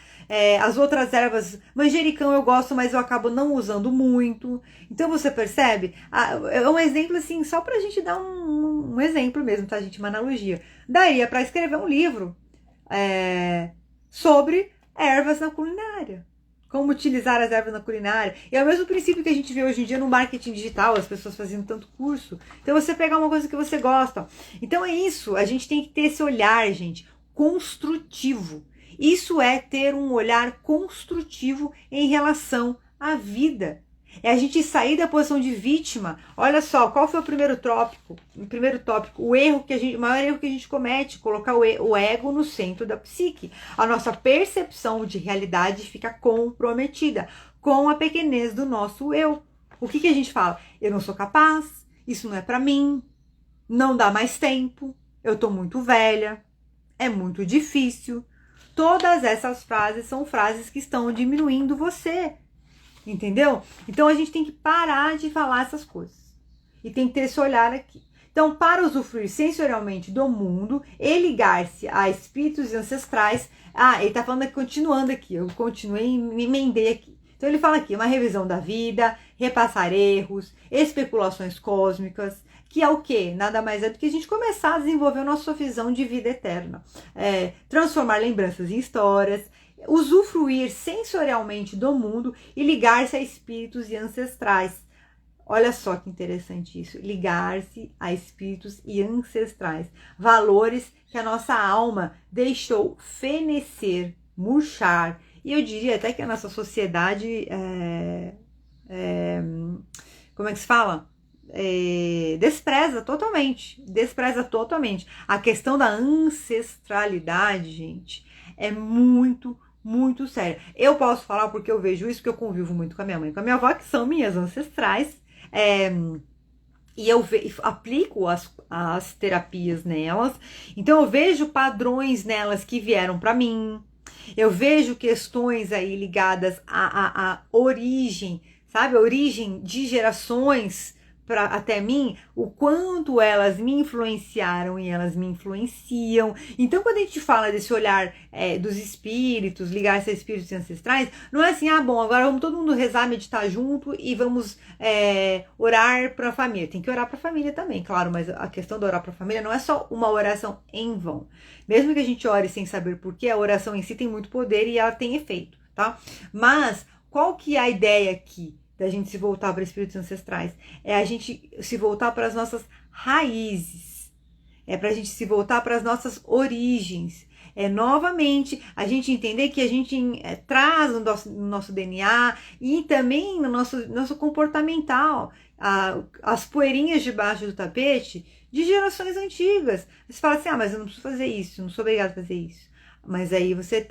As outras ervas, manjericão eu gosto, mas eu acabo não usando muito. Então você percebe? É um exemplo assim, só pra gente dar um exemplo mesmo, tá, gente? Uma analogia. Daria para escrever um livro sobre ervas na culinária. Como utilizar as ervas na culinária. E é o mesmo princípio que a gente vê hoje em dia no marketing digital, as pessoas fazendo tanto curso. Então você pegar uma coisa que você gosta. Então é isso, a gente tem que ter esse olhar, gente, construtivo. Isso é ter um olhar construtivo em relação à vida. É a gente sair da posição de vítima. Olha só, qual foi o primeiro tópico? O maior erro que a gente comete, colocar o ego no centro da psique. A nossa percepção de realidade fica comprometida com a pequenez do nosso eu. O que a gente fala? Eu não sou capaz, isso não é pra mim, não dá mais tempo, eu tô muito velha, é muito difícil. Todas essas frases são frases que estão diminuindo você. Entendeu? Então a gente tem que parar de falar essas coisas. E tem que ter esse olhar aqui. Então, para usufruir sensorialmente do mundo e ligar-se a espíritos ancestrais. Ele tá falando aqui, continuando aqui. Eu continuei e me emendei aqui. Então ele fala aqui, uma revisão da vida, repassar erros, especulações cósmicas, que é o quê? Nada mais é do que a gente começar a desenvolver a nossa visão de vida eterna. Transformar lembranças em histórias, usufruir sensorialmente do mundo e ligar-se a espíritos e ancestrais. Olha só que interessante isso, ligar-se a espíritos e ancestrais. Valores que a nossa alma deixou fenecer, murchar, e eu diria até que a nossa sociedade, como é que se fala? Despreza totalmente. A questão da ancestralidade, gente, é muito séria. Eu posso falar porque eu vejo isso, porque eu convivo muito com a minha mãe e com a minha avó, que são minhas ancestrais, e eu aplico as terapias nelas, então eu vejo padrões nelas que vieram para mim, eu vejo questões aí ligadas à origem, sabe? A origem de gerações até mim, o quanto elas me influenciaram e elas me influenciam. Então, quando a gente fala desse olhar dos espíritos, ligar-se a espíritos ancestrais, não é assim, bom, agora vamos todo mundo rezar, meditar junto e vamos orar para a família. Tem que orar para a família também, claro, mas a questão de orar para a família não é só uma oração em vão. Mesmo que a gente ore sem saber porquê, a oração em si tem muito poder e ela tem efeito, tá? Mas qual que é a ideia aqui da gente se voltar para espíritos ancestrais? É a gente se voltar para as nossas raízes. É para a gente se voltar para as nossas origens. É novamente a gente entender que a gente traz no nosso DNA e também no nosso comportamental as poeirinhas debaixo do tapete de gerações antigas. Você fala assim, mas eu não preciso fazer isso, não sou obrigado a fazer isso. Mas aí você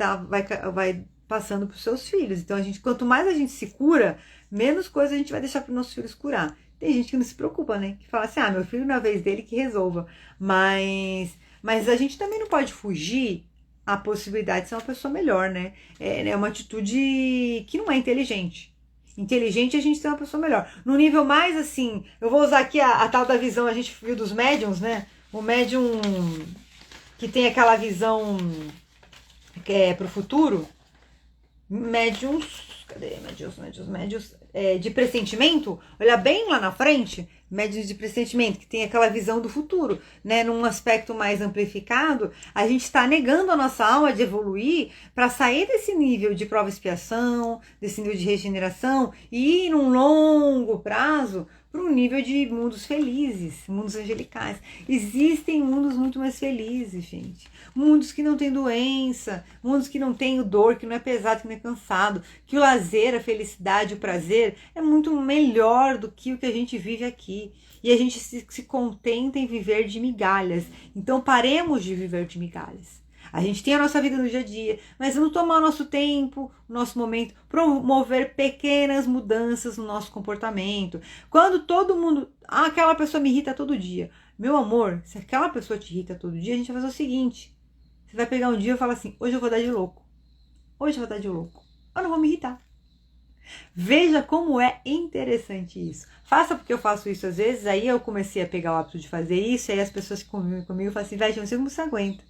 vai passando para os seus filhos. Então quanto mais a gente se cura, menos coisa a gente vai deixar para os nossos filhos curar. Tem gente que não se preocupa, né? Que fala assim, meu filho na vez dele que resolva. Mas a gente também não pode fugir a possibilidade de ser uma pessoa melhor, né? É uma atitude que não é inteligente. Inteligente é a gente ser uma pessoa melhor. No nível mais assim, eu vou usar aqui a tal da visão, a gente viu dos médiums, né? O médium que tem aquela visão que é pro futuro. Médiums, cadê? Médiums de pressentimento, olha bem lá na frente, médiums de pressentimento, que tem aquela visão do futuro, né? Num aspecto mais amplificado, a gente está negando a nossa alma de evoluir para sair desse nível de prova e expiação, desse nível de regeneração e ir num longo prazo para um nível de mundos felizes, mundos angelicais. Existem mundos muito mais felizes, gente. Mundos que não têm doença, mundos que não têm dor, que não é pesado, que não é cansado, que o lazer, a felicidade, o prazer é muito melhor do que o que a gente vive aqui. E a gente se contenta em viver de migalhas. Então paremos de viver de migalhas. A gente tem a nossa vida no dia a dia, mas vamos tomar o nosso tempo, o nosso momento, promover pequenas mudanças no nosso comportamento. Quando todo mundo... aquela pessoa me irrita todo dia. Meu amor, se aquela pessoa te irrita todo dia, a gente vai fazer o seguinte. Você vai pegar um dia e falar assim, hoje eu vou dar de louco. Hoje eu vou dar de louco. Eu não vou me irritar. Veja como é interessante isso. Faça porque eu faço isso às vezes, aí eu comecei a pegar o hábito de fazer isso, aí as pessoas que convivem comigo falam assim, velho, eu não sei como você aguenta.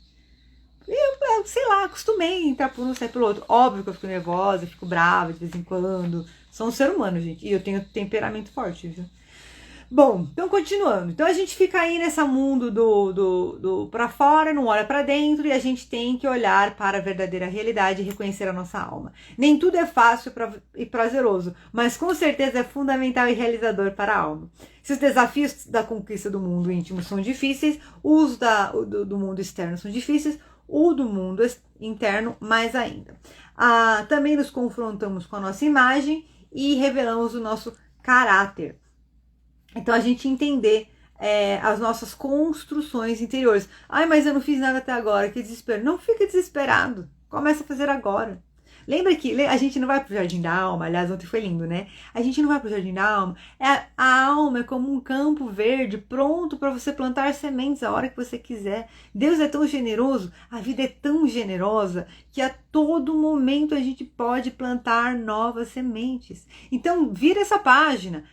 Eu, sei lá, acostumei a entrar por um, sair pelo outro. Óbvio que eu fico nervosa, eu fico brava de vez em quando. Sou um ser humano, gente. E eu tenho temperamento forte, viu? Bom, então continuando. Então a gente fica aí nesse mundo do pra fora, não olha pra dentro, e a gente tem que olhar para a verdadeira realidade e reconhecer a nossa alma. Nem tudo é fácil e prazeroso, mas com certeza é fundamental e realizador para a alma. Se os desafios da conquista do mundo íntimo são difíceis, os do mundo externo são difíceis, o do mundo interno mais ainda. Também nos confrontamos com a nossa imagem e revelamos o nosso caráter. Então a gente entender as nossas construções interiores. Mas eu não fiz nada até agora, que desespero. Não fica desesperado, começa a fazer agora. Lembra que a gente não vai pro Jardim da Alma, aliás, ontem foi lindo, né? A gente não vai pro Jardim da Alma. A alma é como um campo verde, pronto para você plantar sementes a hora que você quiser. Deus é tão generoso, a vida é tão generosa, que a todo momento a gente pode plantar novas sementes. Então, vira essa página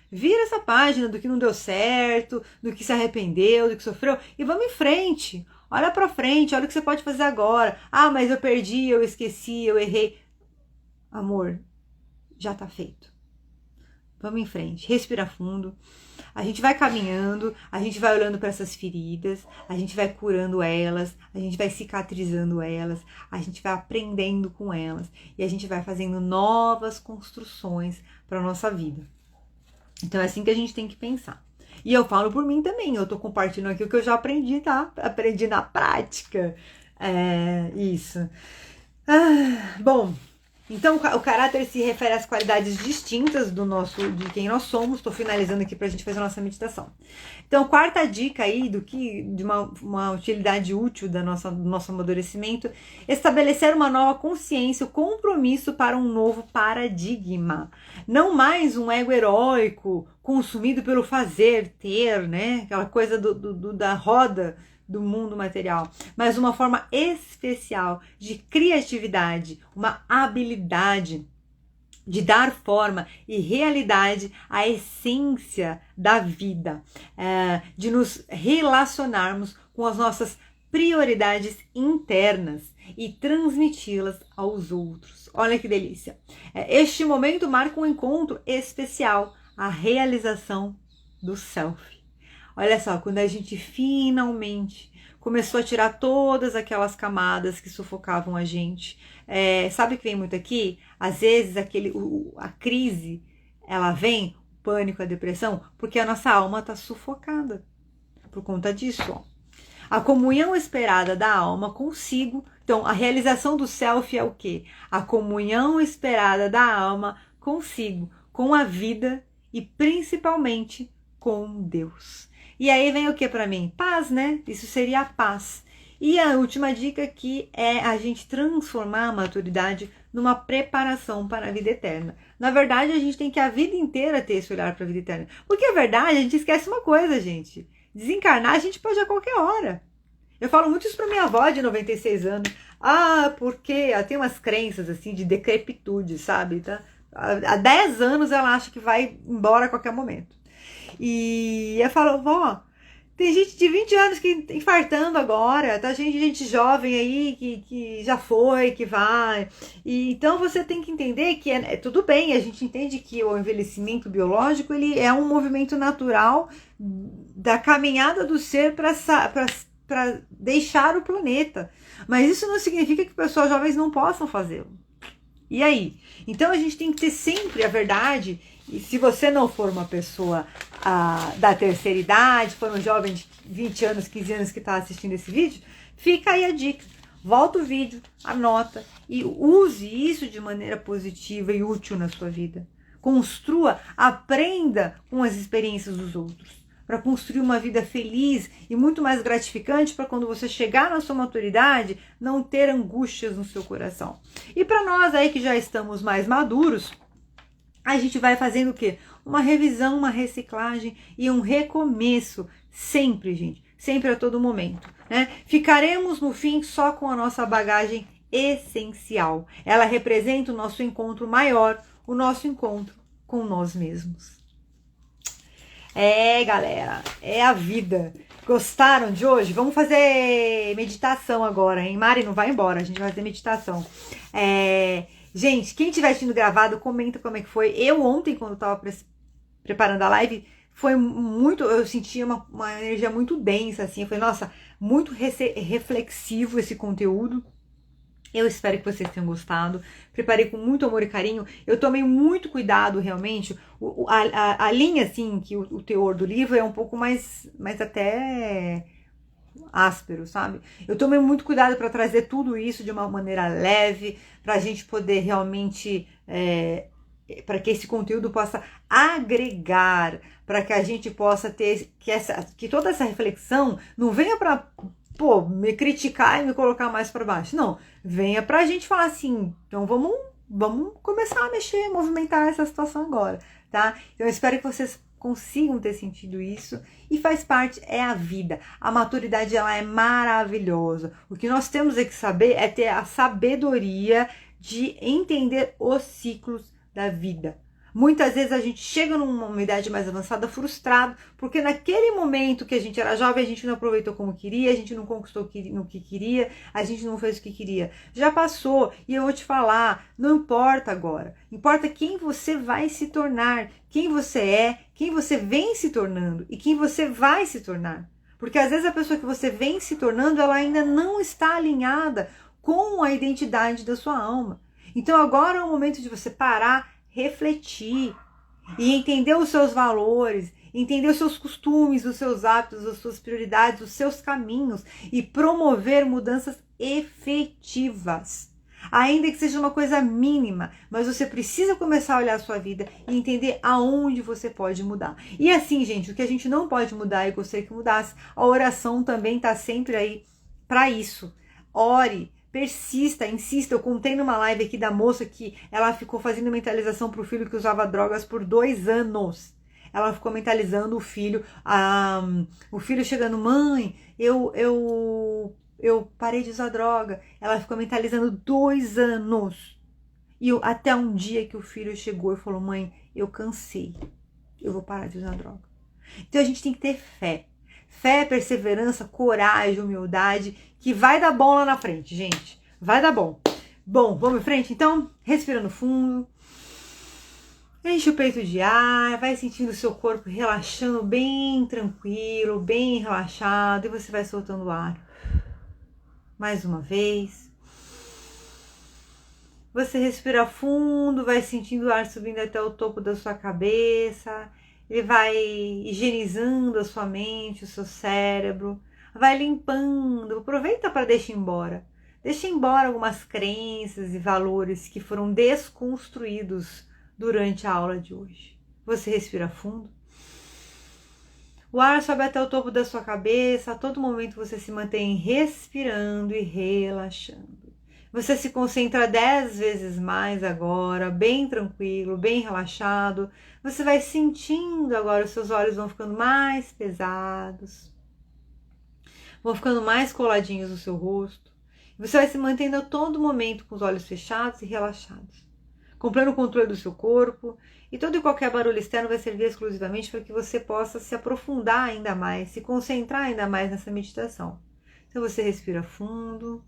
do que não deu certo, do que se arrependeu, do que sofreu, e vamos em frente. Olha pra frente, olha o que você pode fazer agora. Mas eu perdi, eu esqueci, eu errei. Amor, já tá feito. Vamos em frente, respira fundo. A gente vai caminhando, a gente vai olhando para essas feridas, a gente vai curando elas, a gente vai cicatrizando elas, a gente vai aprendendo com elas e a gente vai fazendo novas construções para nossa vida. Então é assim que a gente tem que pensar. E eu falo por mim também, eu tô compartilhando aqui o que eu já aprendi, tá? Aprendi na prática. Isso. Bom, então o caráter se refere às qualidades distintas de quem nós somos. Estou finalizando aqui para a gente fazer a nossa meditação. Então, quarta dica aí de uma utilidade útil do nosso amadurecimento: estabelecer uma nova consciência, o compromisso para um novo paradigma. Não mais um ego heróico consumido pelo fazer, ter, né? Aquela coisa da roda do mundo material, mas uma forma especial de criatividade, uma habilidade de dar forma e realidade à essência da vida, de nos relacionarmos com as nossas prioridades internas e transmiti-las aos outros. Olha que delícia! Este momento marca um encontro especial, a realização do self. Olha só, quando a gente finalmente começou a tirar todas aquelas camadas que sufocavam a gente. Sabe o que vem muito aqui? Às vezes a crise, ela vem, o pânico, a depressão, porque a nossa alma está sufocada por conta disso. Ó. A comunhão esperada da alma consigo. Então, a realização do self é o quê? A comunhão esperada da alma consigo, com a vida e principalmente com Deus. E aí vem o que para mim? Paz, né? Isso seria a paz. E a última dica aqui é a gente transformar a maturidade numa preparação para a vida eterna. Na verdade, a gente tem que a vida inteira ter esse olhar para a vida eterna. Porque a verdade, a gente esquece uma coisa, gente. Desencarnar a gente pode a qualquer hora. Eu falo muito isso para minha avó de 96 anos. Porque ela tem umas crenças assim de decrepitude, sabe? Tá? Há 10 anos ela acha que vai embora a qualquer momento. E eu falo, vó, tem gente de 20 anos que tá infartando agora, tá? Gente jovem aí que já foi, que vai. E então você tem que entender que tudo bem, a gente entende que o envelhecimento biológico ele é um movimento natural da caminhada do ser para deixar o planeta. Mas isso não significa que pessoas jovens não possam fazê-lo. E aí? Então a gente tem que ter sempre a verdade. E se você não for uma pessoa da terceira idade, for um jovem de 20 anos, 15 anos que está assistindo esse vídeo, fica aí a dica. Volta o vídeo, anota e use isso de maneira positiva e útil na sua vida. Construa, aprenda com as experiências dos outros, para construir uma vida feliz e muito mais gratificante para quando você chegar na sua maturidade, não ter angústias no seu coração. E para nós aí que já estamos mais maduros, a gente vai fazendo o quê? Uma revisão, uma reciclagem e um recomeço. Sempre, gente. Sempre a todo momento. Né? Ficaremos no fim só com a nossa bagagem essencial. Ela representa o nosso encontro maior, o nosso encontro com nós mesmos. Galera, é a vida. Gostaram de hoje? Vamos fazer meditação agora, hein? Mari, não vai embora, a gente vai fazer meditação. Gente, quem estiver assistindo gravado, comenta como é que foi. Eu ontem, quando eu tava preparando a live, foi muito, eu sentia uma energia muito densa, assim. Eu falei, nossa, muito reflexivo esse conteúdo. Eu espero que vocês tenham gostado. Preparei com muito amor e carinho. Eu tomei muito cuidado, realmente. A linha, assim, que o teor do livro é um pouco mais até áspero, sabe? Eu tomei muito cuidado para trazer tudo isso de uma maneira leve, para a gente poder realmente, para que esse conteúdo possa agregar, para que a gente possa ter, que toda essa reflexão não venha para me criticar e me colocar mais para baixo. Não, venha pra gente falar assim, então vamos começar a mexer, movimentar essa situação agora, tá? Então eu espero que vocês consigam ter sentido isso e faz parte, é a vida. A maturidade, ela é maravilhosa. O que nós temos que saber é ter a sabedoria de entender os ciclos da vida. Muitas vezes a gente chega numa idade mais avançada frustrado, porque naquele momento que a gente era jovem, a gente não aproveitou como queria, a gente não conquistou no que queria, a gente não fez o que queria. Já passou, e eu vou te falar, não importa agora. Importa quem você vai se tornar, quem você é, quem você vem se tornando e quem você vai se tornar. Porque às vezes a pessoa que você vem se tornando, ela ainda não está alinhada com a identidade da sua alma. Então agora é o momento de você parar, refletir e entender os seus valores, entender os seus costumes, os seus hábitos, as suas prioridades, os seus caminhos e promover mudanças efetivas. Ainda que seja uma coisa mínima, mas você precisa começar a olhar a sua vida e entender aonde você pode mudar. E assim, gente, o que a gente não pode mudar, eu gostaria que mudasse, a oração também está sempre aí para isso. Ore. Persista, insista. Eu contei numa live aqui da moça que ela ficou fazendo mentalização pro filho que usava drogas por 2 anos. Ela ficou mentalizando o filho chegando, mãe, eu parei de usar droga. Ela ficou mentalizando 2 anos. E até um dia que o filho chegou e falou, mãe, eu cansei, eu vou parar de usar droga. Então a gente tem que ter fé. Fé, perseverança, coragem, humildade, que vai dar bom lá na frente, gente. Vai dar bom. Bom, vamos em frente então? Respirando fundo. Enche o peito de ar, vai sentindo o seu corpo relaxando bem tranquilo, bem relaxado. E você vai soltando o ar. Mais uma vez. Você respira fundo, vai sentindo o ar subindo até o topo da sua cabeça. Ele vai higienizando a sua mente, o seu cérebro. vai limpando, aproveita para deixar embora. Deixa embora algumas crenças e valores que foram desconstruídos durante a aula de hoje. Você respira fundo. O ar sobe até o topo da sua cabeça, a todo momento você se mantém respirando e relaxando. Você se concentra 10 vezes mais agora, bem tranquilo, bem relaxado. Você vai sentindo agora, os seus olhos vão ficando mais pesados, vão ficando mais coladinhos no seu rosto. Você vai se mantendo a todo momento com os olhos fechados e relaxados, comprando o controle do seu corpo, e todo e qualquer barulho externo vai servir exclusivamente para que você possa se aprofundar ainda mais, se concentrar ainda mais nessa meditação. Então você respira fundo,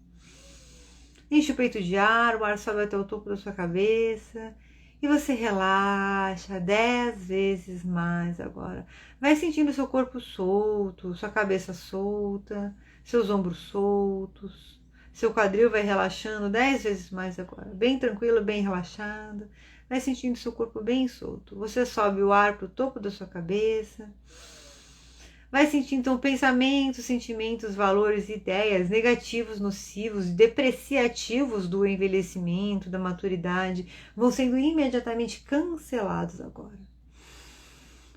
enche o peito de ar, o ar sobe até o topo da sua cabeça e você relaxa 10 vezes mais agora. Vai sentindo seu corpo solto, sua cabeça solta, seus ombros soltos, seu quadril vai relaxando 10 vezes mais agora, bem tranquilo, bem relaxado. Vai sentindo seu corpo bem solto. Você sobe o ar para o topo da sua cabeça. Vai sentir então pensamentos, sentimentos, valores, ideias negativos, nocivos, depreciativos do envelhecimento, da maturidade, vão sendo imediatamente cancelados agora.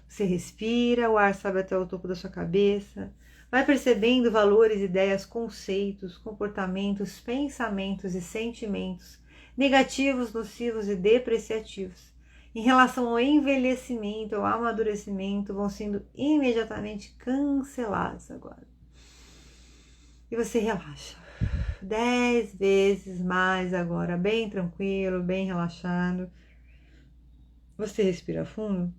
Você respira, o ar sobe até o topo da sua cabeça, vai percebendo valores, ideias, conceitos, comportamentos, pensamentos e sentimentos negativos, nocivos e depreciativos em relação ao envelhecimento, ao amadurecimento, vão sendo imediatamente cancelados agora. E você relaxa 10 vezes mais agora, bem tranquilo, bem relaxado. Você respira fundo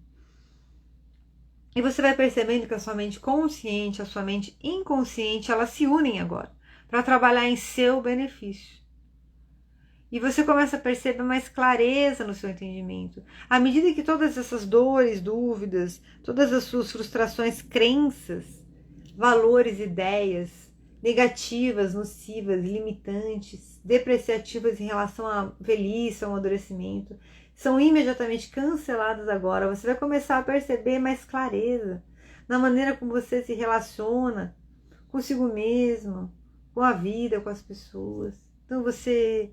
e você vai percebendo que a sua mente consciente, a sua mente inconsciente, elas se unem agora para trabalhar em seu benefício. E você começa a perceber mais clareza no seu entendimento. À medida que todas essas dores, dúvidas, todas as suas frustrações, crenças, valores, ideias negativas, nocivas, limitantes, depreciativas em relação à velhice, ao amadurecimento, são imediatamente canceladas agora. Você vai começar a perceber mais clareza na maneira como você se relaciona consigo mesmo, com a vida, com as pessoas. Então você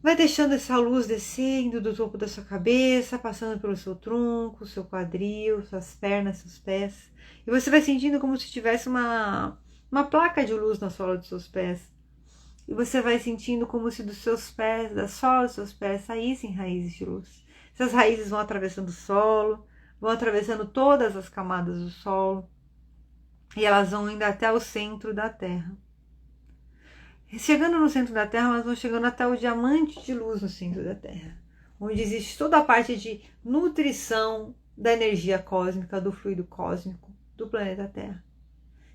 vai deixando essa luz descendo do topo da sua cabeça, passando pelo seu tronco, seu quadril, suas pernas, seus pés. E você vai sentindo como se tivesse uma placa de luz na sola dos seus pés. E você vai sentindo como se dos seus pés, da sola dos seus pés, saíssem raízes de luz. Essas raízes vão atravessando o solo, vão atravessando todas as camadas do solo. E elas vão indo até o centro da Terra. Chegando no centro da Terra, elas vão chegando até o diamante de luz no centro da Terra, onde existe toda a parte de nutrição da energia cósmica, do fluido cósmico do planeta Terra.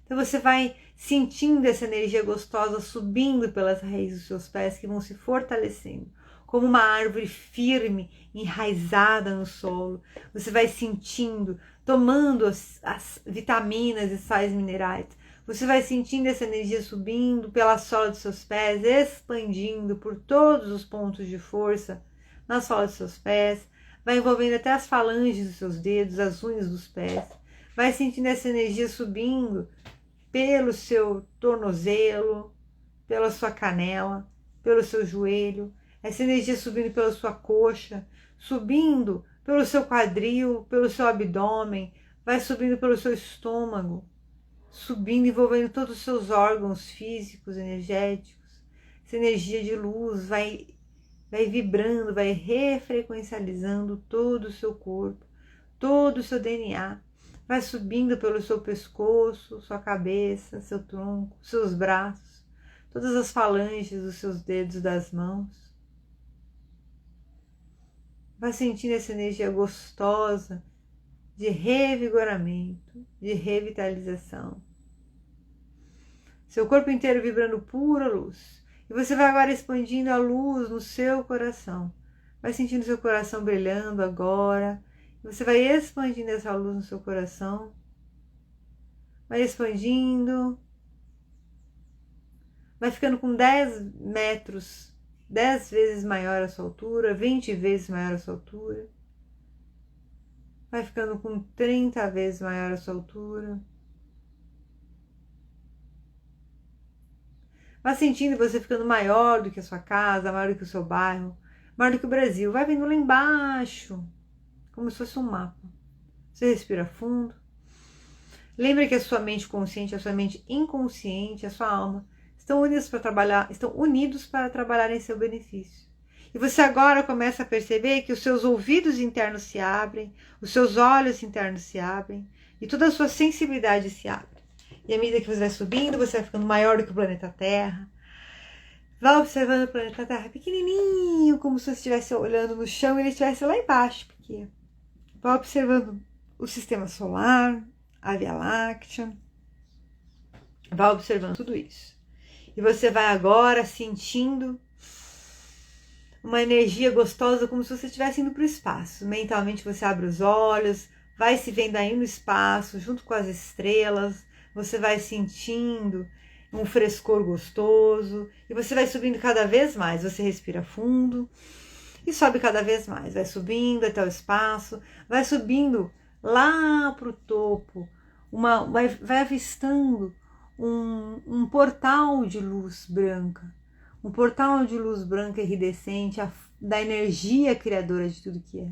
Então você vai sentindo essa energia gostosa subindo pelas raízes dos seus pés, que vão se fortalecendo, como uma árvore firme, enraizada no solo. Você vai sentindo, tomando as vitaminas e sais minerais. Você vai sentindo essa energia subindo pela sola dos seus pés, expandindo por todos os pontos de força na sola dos seus pés, vai envolvendo até as falanges dos seus dedos, as unhas dos pés. Vai sentindo essa energia subindo pelo seu tornozelo, pela sua canela, pelo seu joelho, essa energia subindo pela sua coxa, subindo pelo seu quadril, pelo seu abdômen, vai subindo pelo seu estômago, subindo, envolvendo todos os seus órgãos físicos, energéticos. Essa energia de luz vai vibrando, vai refrequencializando todo o seu corpo, todo o seu DNA. Vai subindo pelo seu pescoço, sua cabeça, seu tronco, seus braços, todas as falanges dos seus dedos das mãos. Vai sentindo essa energia gostosa de revigoramento, de revitalização. Seu corpo inteiro vibrando pura luz. E você vai agora expandindo a luz no seu coração. Vai sentindo seu coração brilhando agora. Você vai expandindo essa luz no seu coração. Vai expandindo. Vai ficando com 10 metros, 10 vezes maior a sua altura, 20 vezes maior a sua altura. Vai ficando com 30 vezes maior a sua altura. Vai sentindo você ficando maior do que a sua casa, maior do que o seu bairro, maior do que o Brasil. Vai vindo lá embaixo, como se fosse um mapa. Você respira fundo. Lembra que a sua mente consciente, a sua mente inconsciente, a sua alma estão unidos para trabalhar em seu benefício. E você agora começa a perceber que os seus ouvidos internos se abrem, os seus olhos internos se abrem e toda a sua sensibilidade se abre. E à medida que você vai subindo, você vai ficando maior do que o planeta Terra. Vai observando o planeta Terra pequenininho, como se você estivesse olhando no chão e ele estivesse lá embaixo, pequeno. Vai observando o sistema solar, a Via Láctea. Vai observando tudo isso. E você vai agora sentindo uma energia gostosa, como se você estivesse indo para o espaço. Mentalmente você abre os olhos, vai se vendo aí no espaço, junto com as estrelas. Você vai sentindo um frescor gostoso. E você vai subindo cada vez mais. Você respira fundo e sobe cada vez mais. Vai subindo até o espaço, vai subindo lá para o topo. Vai avistando um portal de luz branca. Um portal de luz branca iridescente, da energia criadora de tudo que é.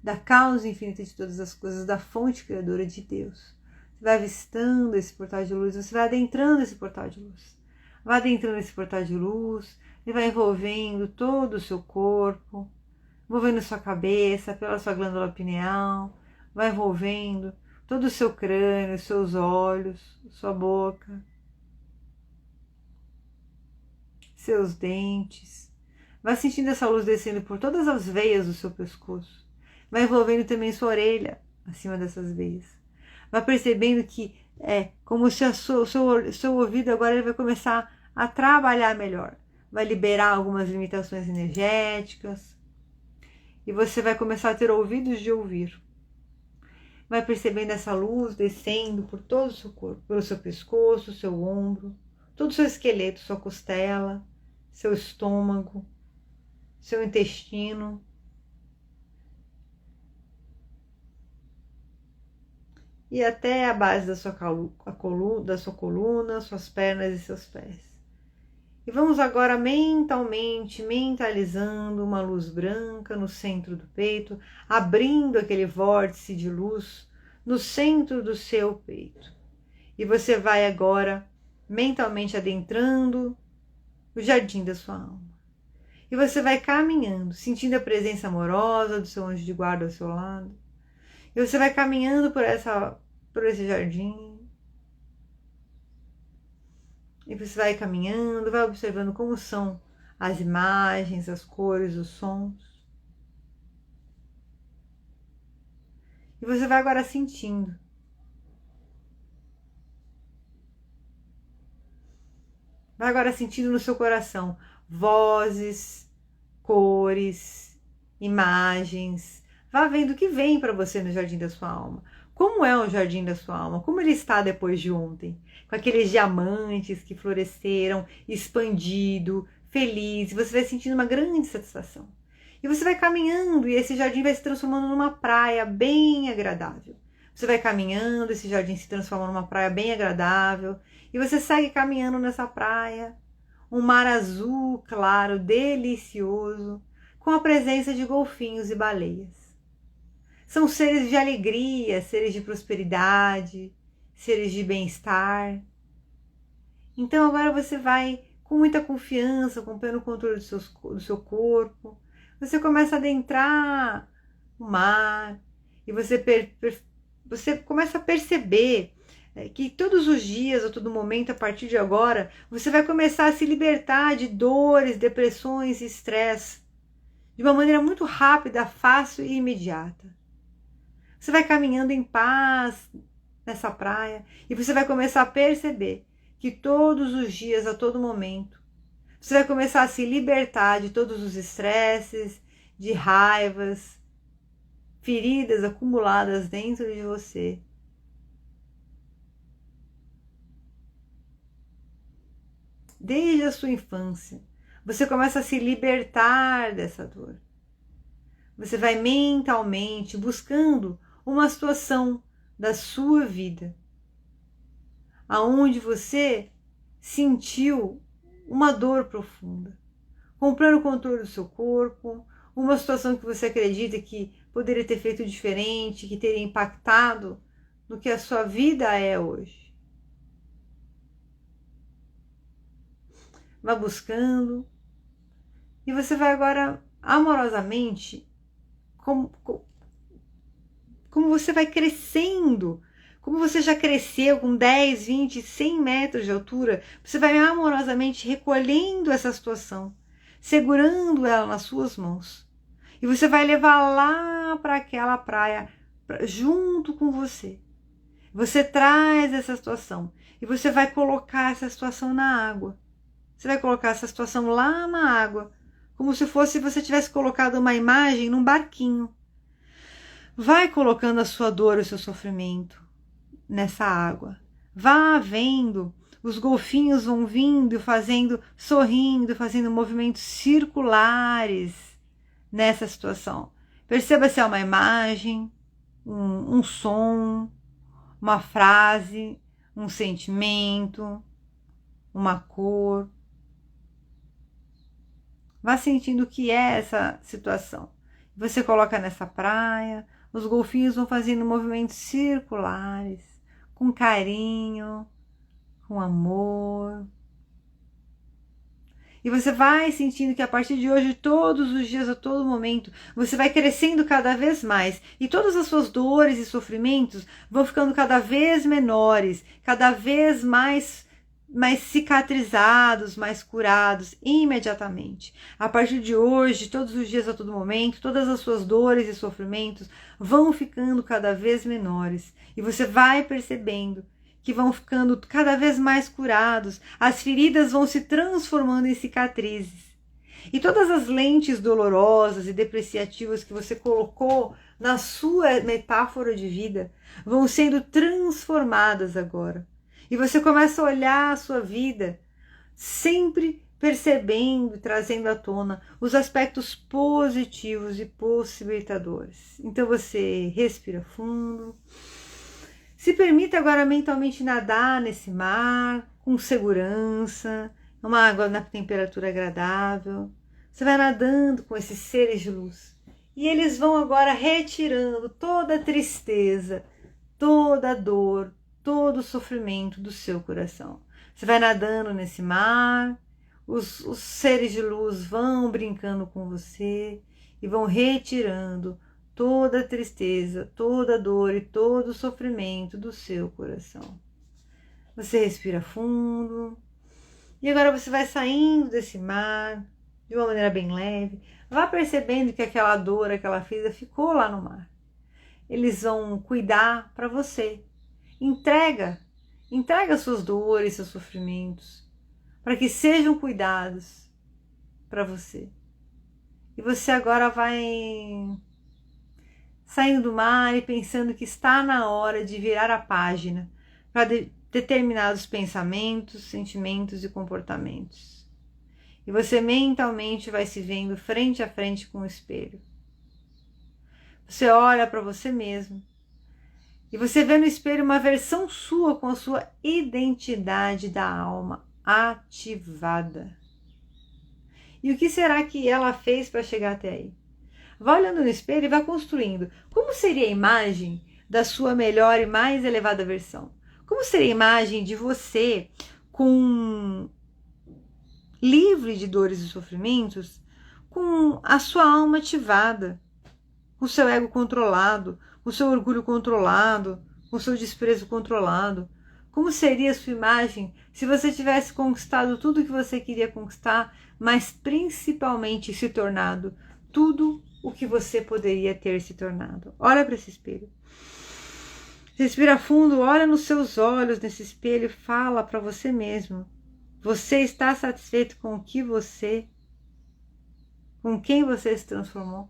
Da causa infinita de todas as coisas, da fonte criadora de Deus. Você vai avistando esse portal de luz, você vai adentrando esse portal de luz. Vai adentrando esse portal de luz e vai envolvendo todo o seu corpo, envolvendo sua cabeça, pela sua glândula pineal, vai envolvendo todo o seu crânio, seus olhos, sua boca, seus dentes. Vai sentindo essa luz descendo por todas as veias do seu pescoço. Vai envolvendo também sua orelha acima dessas veias. Vai percebendo que é como se o seu ouvido agora ele vai começar a trabalhar melhor. Vai liberar algumas limitações energéticas. E você vai começar a ter ouvidos de ouvir. Vai percebendo essa luz descendo por todo o seu corpo, pelo seu pescoço, seu ombro, todo o seu esqueleto, sua costela, seu estômago, seu intestino. E até a base da sua coluna, suas pernas e seus pés. E vamos agora mentalizando uma luz branca no centro do peito, abrindo aquele vórtice de luz no centro do seu peito. E você vai agora mentalmente adentrando o jardim da sua alma. E você vai caminhando, sentindo a presença amorosa do seu anjo de guarda ao seu lado. E você vai caminhando por esse jardim. E você vai caminhando, vai observando como são as imagens, as cores, os sons. E você vai agora sentindo. Vai agora sentindo no seu coração vozes, cores, imagens. Vá vendo o que vem para você no jardim da sua alma. Como é o jardim da sua alma? Como ele está depois de ontem? Com aqueles diamantes que floresceram, expandido, feliz. Você vai sentindo uma grande satisfação. E você vai caminhando e esse jardim vai se transformando numa praia bem agradável. Você vai caminhando, esse jardim se transforma numa praia bem agradável. E você segue caminhando nessa praia. Um mar azul, claro, delicioso, com a presença de golfinhos e baleias. São seres de alegria, seres de prosperidade, seres de bem-estar. Então agora você vai com muita confiança, com pleno controle do seu corpo. Você começa a adentrar o mar e você começa a perceber que todos os dias, a todo momento, a partir de agora, você vai começar a se libertar de dores, depressões e estresse de uma maneira muito rápida, fácil e imediata. Você vai caminhando em paz nessa praia e você vai começar a perceber que todos os dias, a todo momento, você vai começar a se libertar de todos os estresses, de raivas, feridas acumuladas dentro de você. Desde a sua infância, você começa a se libertar dessa dor. Você vai mentalmente buscando uma situação da sua vida aonde você sentiu uma dor profunda, comprando o controle do seu corpo, uma situação que você acredita que poderia ter feito diferente, que teria impactado no que a sua vida é hoje. Vá buscando e você vai agora amorosamente, como você vai crescendo, como você já cresceu com 10, 20, 100 metros de altura, você vai amorosamente recolhendo essa situação, segurando ela nas suas mãos. E você vai levar lá para aquela praia, junto com você. Você traz essa situação e você vai colocar essa situação na água. Você vai colocar essa situação lá na água, como se fosse você tivesse colocado uma imagem num barquinho. Vai colocando a sua dor, o seu sofrimento nessa água. Vá vendo, os golfinhos vão vindo, sorrindo, fazendo movimentos circulares nessa situação. Perceba se é uma imagem, um som, uma frase, um sentimento, uma cor. Vá sentindo o que é essa situação. Você coloca nessa praia, os golfinhos vão fazendo movimentos circulares, com carinho, com amor. E você vai sentindo que a partir de hoje, todos os dias, a todo momento, você vai crescendo cada vez mais. E todas as suas dores e sofrimentos vão ficando cada vez menores, cada vez mais cicatrizados, mais curados imediatamente. A partir de hoje, todos os dias, a todo momento, todas as suas dores e sofrimentos vão ficando cada vez menores. E você vai percebendo que vão ficando cada vez mais curados, as feridas vão se transformando em cicatrizes. E todas as lentes dolorosas e depreciativas que você colocou na sua metáfora de vida vão sendo transformadas agora. E você começa a olhar a sua vida sempre percebendo e trazendo à tona os aspectos positivos e possibilitadores. Então você respira fundo. Se permita agora mentalmente nadar nesse mar com segurança, uma água na temperatura agradável. Você vai nadando com esses seres de luz. E eles vão agora retirando toda a tristeza, toda a dor, todo o sofrimento do seu coração. Você vai nadando nesse mar, os seres de luz vão brincando com você e vão retirando toda a tristeza, toda a dor e todo o sofrimento do seu coração. Você respira fundo e agora você vai saindo desse mar de uma maneira bem leve. Vá percebendo que aquela dor, aquela ferida ficou lá no mar. Eles vão cuidar para você. Entrega suas dores, seus sofrimentos, para que sejam cuidados para você. E você agora vai saindo do mar e pensando que está na hora de virar a página para determinados pensamentos, sentimentos e comportamentos. E você mentalmente vai se vendo frente a frente com o espelho. Você olha para você mesmo e você vê no espelho uma versão sua com a sua identidade da alma ativada. E o que será que ela fez para chegar até aí? Vá olhando no espelho e vá construindo. Como seria a imagem da sua melhor e mais elevada versão? Como seria a imagem de você livre de dores e sofrimentos, com a sua alma ativada, com o seu ego controlado, com o seu orgulho controlado, com o seu desprezo controlado? Como seria a sua imagem se você tivesse conquistado tudo o que você queria conquistar, mas principalmente se tornado tudo o que você poderia ter se tornado? Olha para esse espelho. Respira fundo, olha nos seus olhos nesse espelho e fala para você mesmo. Você está satisfeito com quem você se transformou?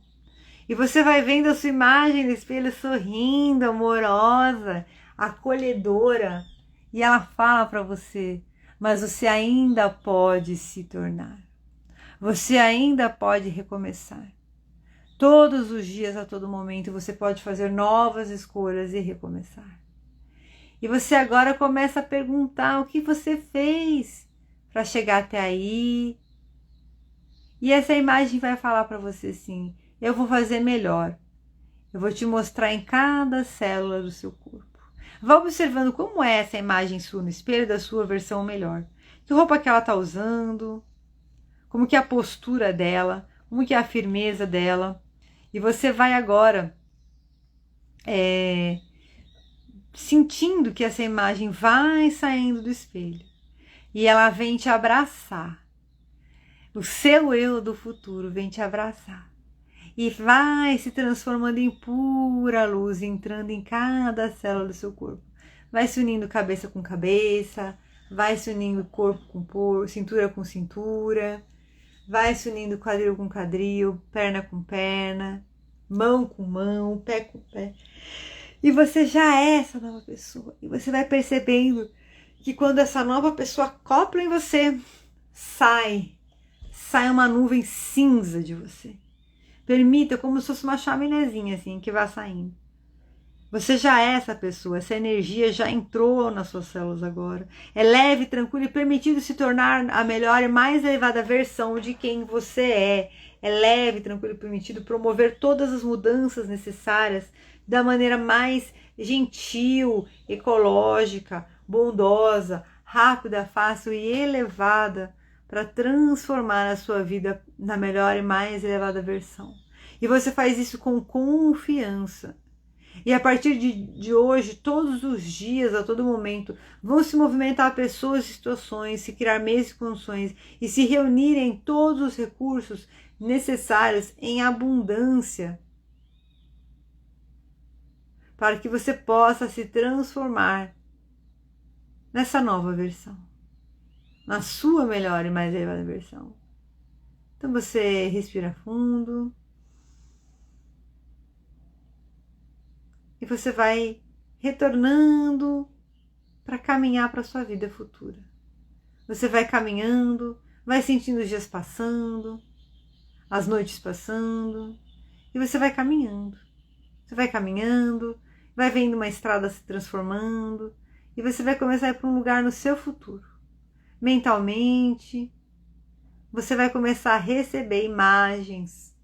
E você vai vendo a sua imagem no espelho sorrindo, amorosa, acolhedora. E ela fala para você, mas você ainda pode se tornar. Você ainda pode recomeçar. Todos os dias, a todo momento, você pode fazer novas escolhas e recomeçar. E você agora começa a perguntar o que você fez para chegar até aí. E essa imagem vai falar para você assim: eu vou fazer melhor. Eu vou te mostrar em cada célula do seu corpo. Vá observando como é essa imagem sua no espelho da sua versão melhor. Que roupa que ela está usando, como que é a postura dela, como que é a firmeza dela. E você vai agora sentindo que essa imagem vai saindo do espelho. E ela vem te abraçar. O seu eu do futuro vem te abraçar. E vai se transformando em pura luz, entrando em cada célula do seu corpo. Vai se unindo cabeça com cabeça, vai se unindo corpo com corpo, cintura com cintura, vai se unindo quadril com quadril, perna com perna, mão com mão, pé com pé. E você já é essa nova pessoa. E você vai percebendo que quando essa nova pessoa acopla em você, sai uma nuvem cinza de você. Permita, como se fosse uma chaminézinha assim, que vai saindo. Você já é essa pessoa, essa energia já entrou nas suas células agora. É leve, tranquilo e permitido se tornar a melhor e mais elevada versão de quem você é. É leve, tranquilo e permitido promover todas as mudanças necessárias da maneira mais gentil, ecológica, bondosa, rápida, fácil e elevada para transformar a sua vida na melhor e mais elevada versão. E você faz isso com confiança. E a partir de hoje, todos os dias, a todo momento, vão se movimentar pessoas e situações, se criar meios e condições e se reunirem todos os recursos necessários em abundância para que você possa se transformar nessa nova versão, na sua melhor e mais elevada versão. Então você respira fundo e você vai retornando para caminhar para a sua vida futura. Você vai caminhando, vai sentindo os dias passando, as noites passando, e você vai caminhando. Você vai caminhando, vai vendo uma estrada se transformando, e você vai começar a ir para um lugar no seu futuro. Mentalmente, você vai começar a receber imagens,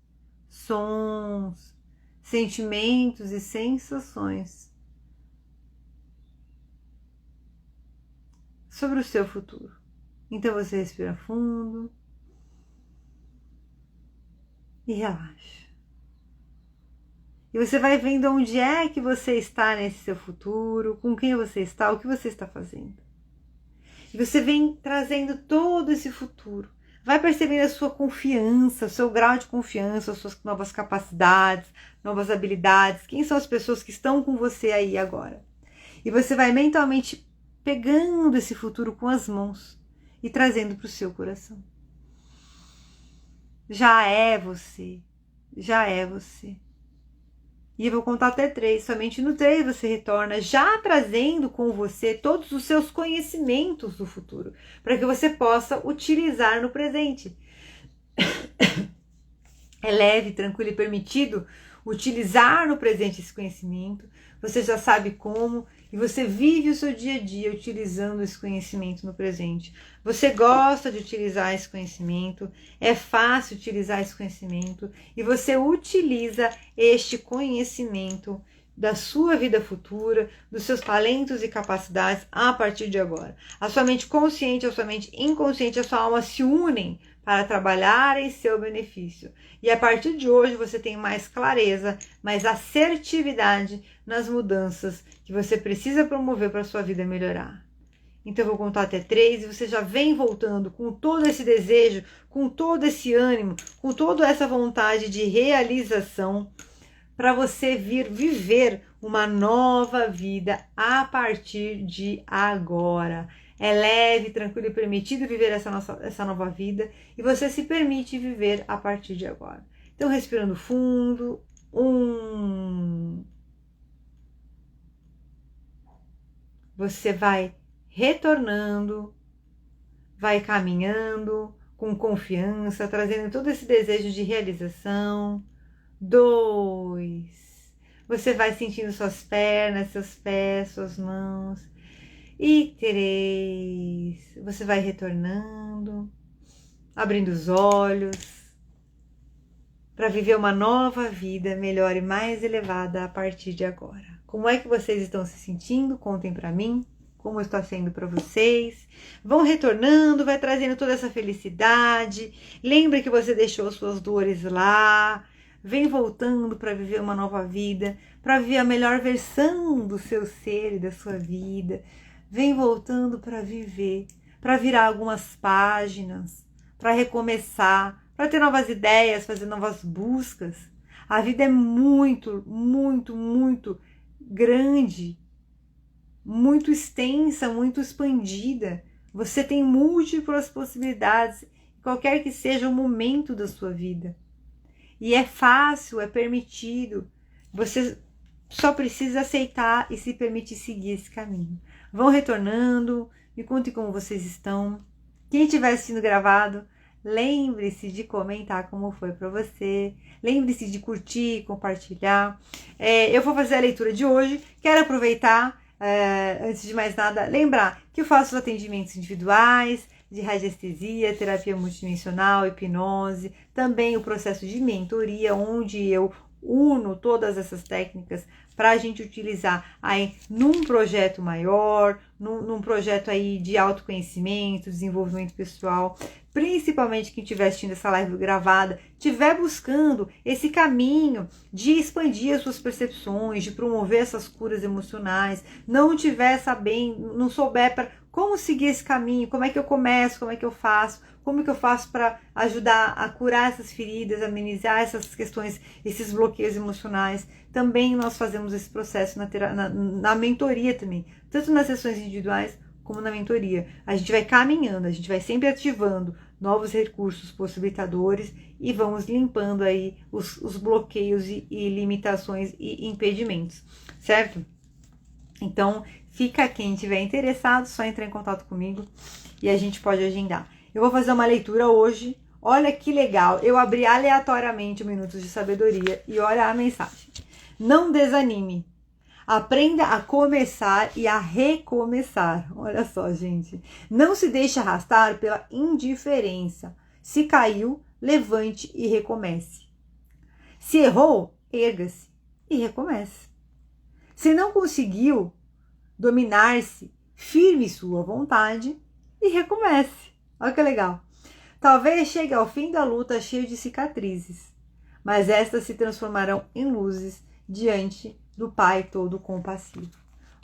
sons, sentimentos e sensações sobre o seu futuro. Então você respira fundo e relaxa. E você vai vendo onde é que você está nesse seu futuro, com quem você está, o que você está fazendo. E você vem trazendo todo esse futuro. Vai percebendo a sua confiança, o seu grau de confiança, as suas novas capacidades, novas habilidades. Quem são as pessoas que estão com você aí agora? E você vai mentalmente pegando esse futuro com as mãos e trazendo para o seu coração. Já é você. Já é você. E eu vou contar até 3. Somente no 3 você retorna, já trazendo com você todos os seus conhecimentos do futuro, para que você possa utilizar no presente. É leve, tranquilo e permitido utilizar no presente esse conhecimento. Você já sabe como e você vive o seu dia a dia utilizando esse conhecimento no presente. Você gosta de utilizar esse conhecimento, é fácil utilizar esse conhecimento e você utiliza este conhecimento da sua vida futura, dos seus talentos e capacidades a partir de agora. A sua mente consciente, a sua mente inconsciente, a sua alma se unem para trabalhar em seu benefício. E a partir de hoje você tem mais clareza, mais assertividade nas mudanças que você precisa promover para a sua vida melhorar. Então eu vou contar até 3 e você já vem voltando com todo esse desejo, com todo esse ânimo, com toda essa vontade de realização para você vir viver uma nova vida a partir de agora. É leve, tranquilo e permitido viver essa nova vida e você se permite viver a partir de agora. Então, respirando fundo, 1. Você vai retornando, vai caminhando com confiança, trazendo todo esse desejo de realização. 2. Você vai sentindo suas pernas, seus pés, suas mãos. e 3. Você vai retornando, abrindo os olhos, para viver uma nova vida melhor e mais elevada a partir de agora. Como é que vocês estão se sentindo? Contem para mim. Como está sendo para vocês? Vão retornando, vai trazendo toda essa felicidade. Lembre que você deixou suas dores lá. Vem voltando para viver uma nova vida, para viver a melhor versão do seu ser e da sua vida. Vem voltando para viver, para virar algumas páginas, para recomeçar, para ter novas ideias, fazer novas buscas. A vida é muito, muito, muito grande, muito extensa, muito expandida. Você tem múltiplas possibilidades, qualquer que seja o momento da sua vida. E é fácil, é permitido. Você só precisa aceitar e se permitir seguir esse caminho. Vão retornando, me contem como vocês estão. Quem estiver assistindo gravado, lembre-se de comentar como foi para você. Lembre-se de curtir, compartilhar. Eu vou fazer a leitura de hoje. Quero aproveitar, antes de mais nada, lembrar que eu faço atendimentos individuais, de radiestesia, terapia multidimensional, hipnose, também o processo de mentoria, onde eu uno todas essas técnicas para a gente utilizar aí num projeto maior, num projeto aí de autoconhecimento, desenvolvimento pessoal. Principalmente quem estiver assistindo essa live gravada, estiver buscando esse caminho de expandir as suas percepções, de promover essas curas emocionais, não estiver sabendo, não souber para como seguir esse caminho, como é que eu começo, como é que eu faço para ajudar a curar essas feridas, amenizar essas questões, esses bloqueios emocionais. Também nós fazemos esse processo na mentoria também, tanto nas sessões individuais como na mentoria. A gente vai caminhando, a gente vai sempre ativando novos recursos possibilitadores e vamos limpando aí os bloqueios e limitações e impedimentos, certo? Então, fica quem tiver interessado, só entrar em contato comigo e a gente pode agendar. Eu vou fazer uma leitura hoje. Olha que legal, eu abri aleatoriamente o Minutos de Sabedoria e olha a mensagem. Não desanime. Aprenda a começar e a recomeçar. Olha só, gente. Não se deixe arrastar pela indiferença. Se caiu, levante e recomece. Se errou, erga-se e recomece. Se não conseguiu dominar-se, firme sua vontade e recomece. Olha que legal. Talvez chegue ao fim da luta cheio de cicatrizes, mas estas se transformarão em luzes diante do Pai todo compassivo.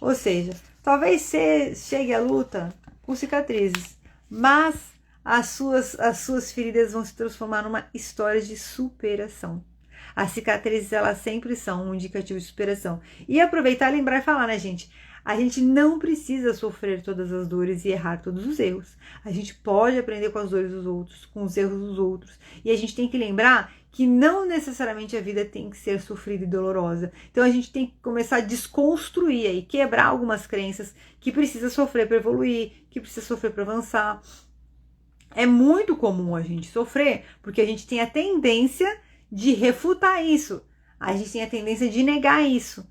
Ou seja, talvez você chegue à luta com cicatrizes, mas as suas feridas vão se transformar numa história de superação. As cicatrizes, elas sempre são um indicativo de superação. E aproveitar, lembrar e falar, né, gente? A gente não precisa sofrer todas as dores e errar todos os erros. A gente pode aprender com as dores dos outros, com os erros dos outros. E a gente tem que lembrar que não necessariamente a vida tem que ser sofrida e dolorosa. Então a gente tem que começar a desconstruir e quebrar algumas crenças que precisa sofrer para evoluir, que precisa sofrer para avançar. É muito comum a gente sofrer, porque a gente tem a tendência de refutar isso. A gente tem a tendência de negar isso.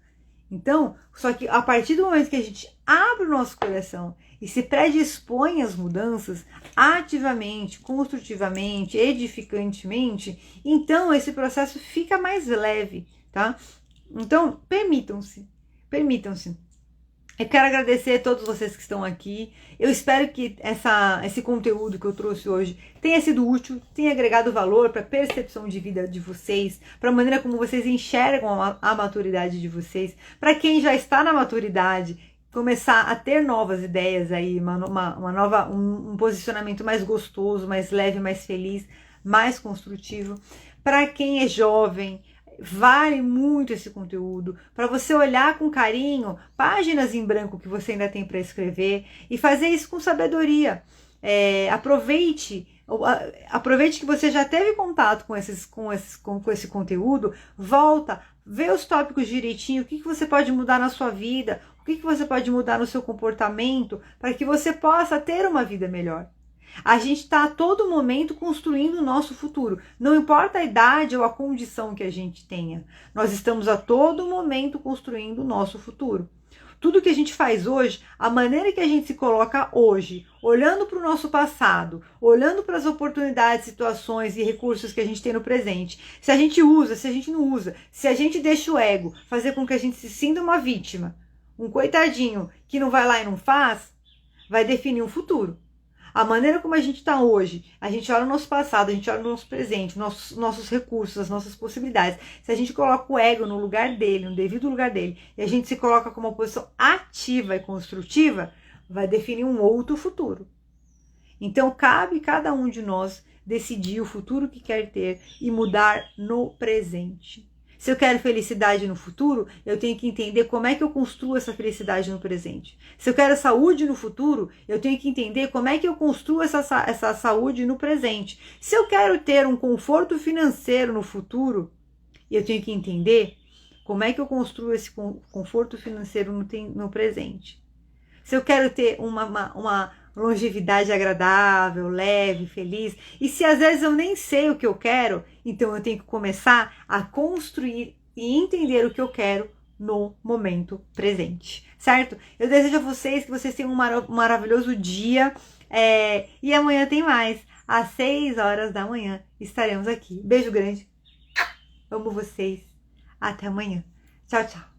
Então, só que a partir do momento que a gente abre o nosso coração e se predispõe às mudanças ativamente, construtivamente, edificantemente, então esse processo fica mais leve, tá? Então, permitam-se. Eu quero agradecer a todos vocês que estão aqui. Eu espero que esse conteúdo que eu trouxe hoje tenha sido útil, tenha agregado valor para a percepção de vida de vocês, para a maneira como vocês enxergam a maturidade de vocês. Para quem já está na maturidade, começar a ter novas ideias aí, um posicionamento mais gostoso, mais leve, mais feliz, mais construtivo. Para quem é jovem, vale muito esse conteúdo, para você olhar com carinho páginas em branco que você ainda tem para escrever e fazer isso com sabedoria. Aproveite que você já teve contato com esse conteúdo, volta, vê os tópicos direitinho, o que você pode mudar na sua vida, o que você pode mudar no seu comportamento, para que você possa ter uma vida melhor. A gente está a todo momento construindo o nosso futuro. Não importa a idade ou a condição que a gente tenha. Nós estamos a todo momento construindo o nosso futuro. Tudo que a gente faz hoje, a maneira que a gente se coloca hoje, olhando para o nosso passado, olhando para as oportunidades, situações e recursos que a gente tem no presente, se a gente usa, se a gente não usa, se a gente deixa o ego fazer com que a gente se sinta uma vítima, um coitadinho que não vai lá e não faz, vai definir um futuro. A maneira como a gente está hoje, a gente olha o nosso passado, a gente olha o nosso presente, nossos recursos, as nossas possibilidades. Se a gente coloca o ego no lugar dele, no devido lugar dele, e a gente se coloca como uma posição ativa e construtiva, vai definir um outro futuro. Então, cabe cada um de nós decidir o futuro que quer ter e mudar no presente. Se eu quero felicidade no futuro, eu tenho que entender como é que eu construo essa felicidade no presente. Se eu quero saúde no futuro, eu tenho que entender como é que eu construo essa saúde no presente. Se eu quero ter um conforto financeiro no futuro, eu tenho que entender como é que eu construo esse conforto financeiro no presente. Se eu quero ter uma longevidade agradável, leve, feliz, e se às vezes eu nem sei o que eu quero, então eu tenho que começar a construir e entender o que eu quero no momento presente, certo? Eu desejo a vocês que vocês tenham um maravilhoso dia, e amanhã tem mais, às 6 horas da manhã estaremos aqui. Beijo grande, amo vocês, até amanhã, tchau, tchau.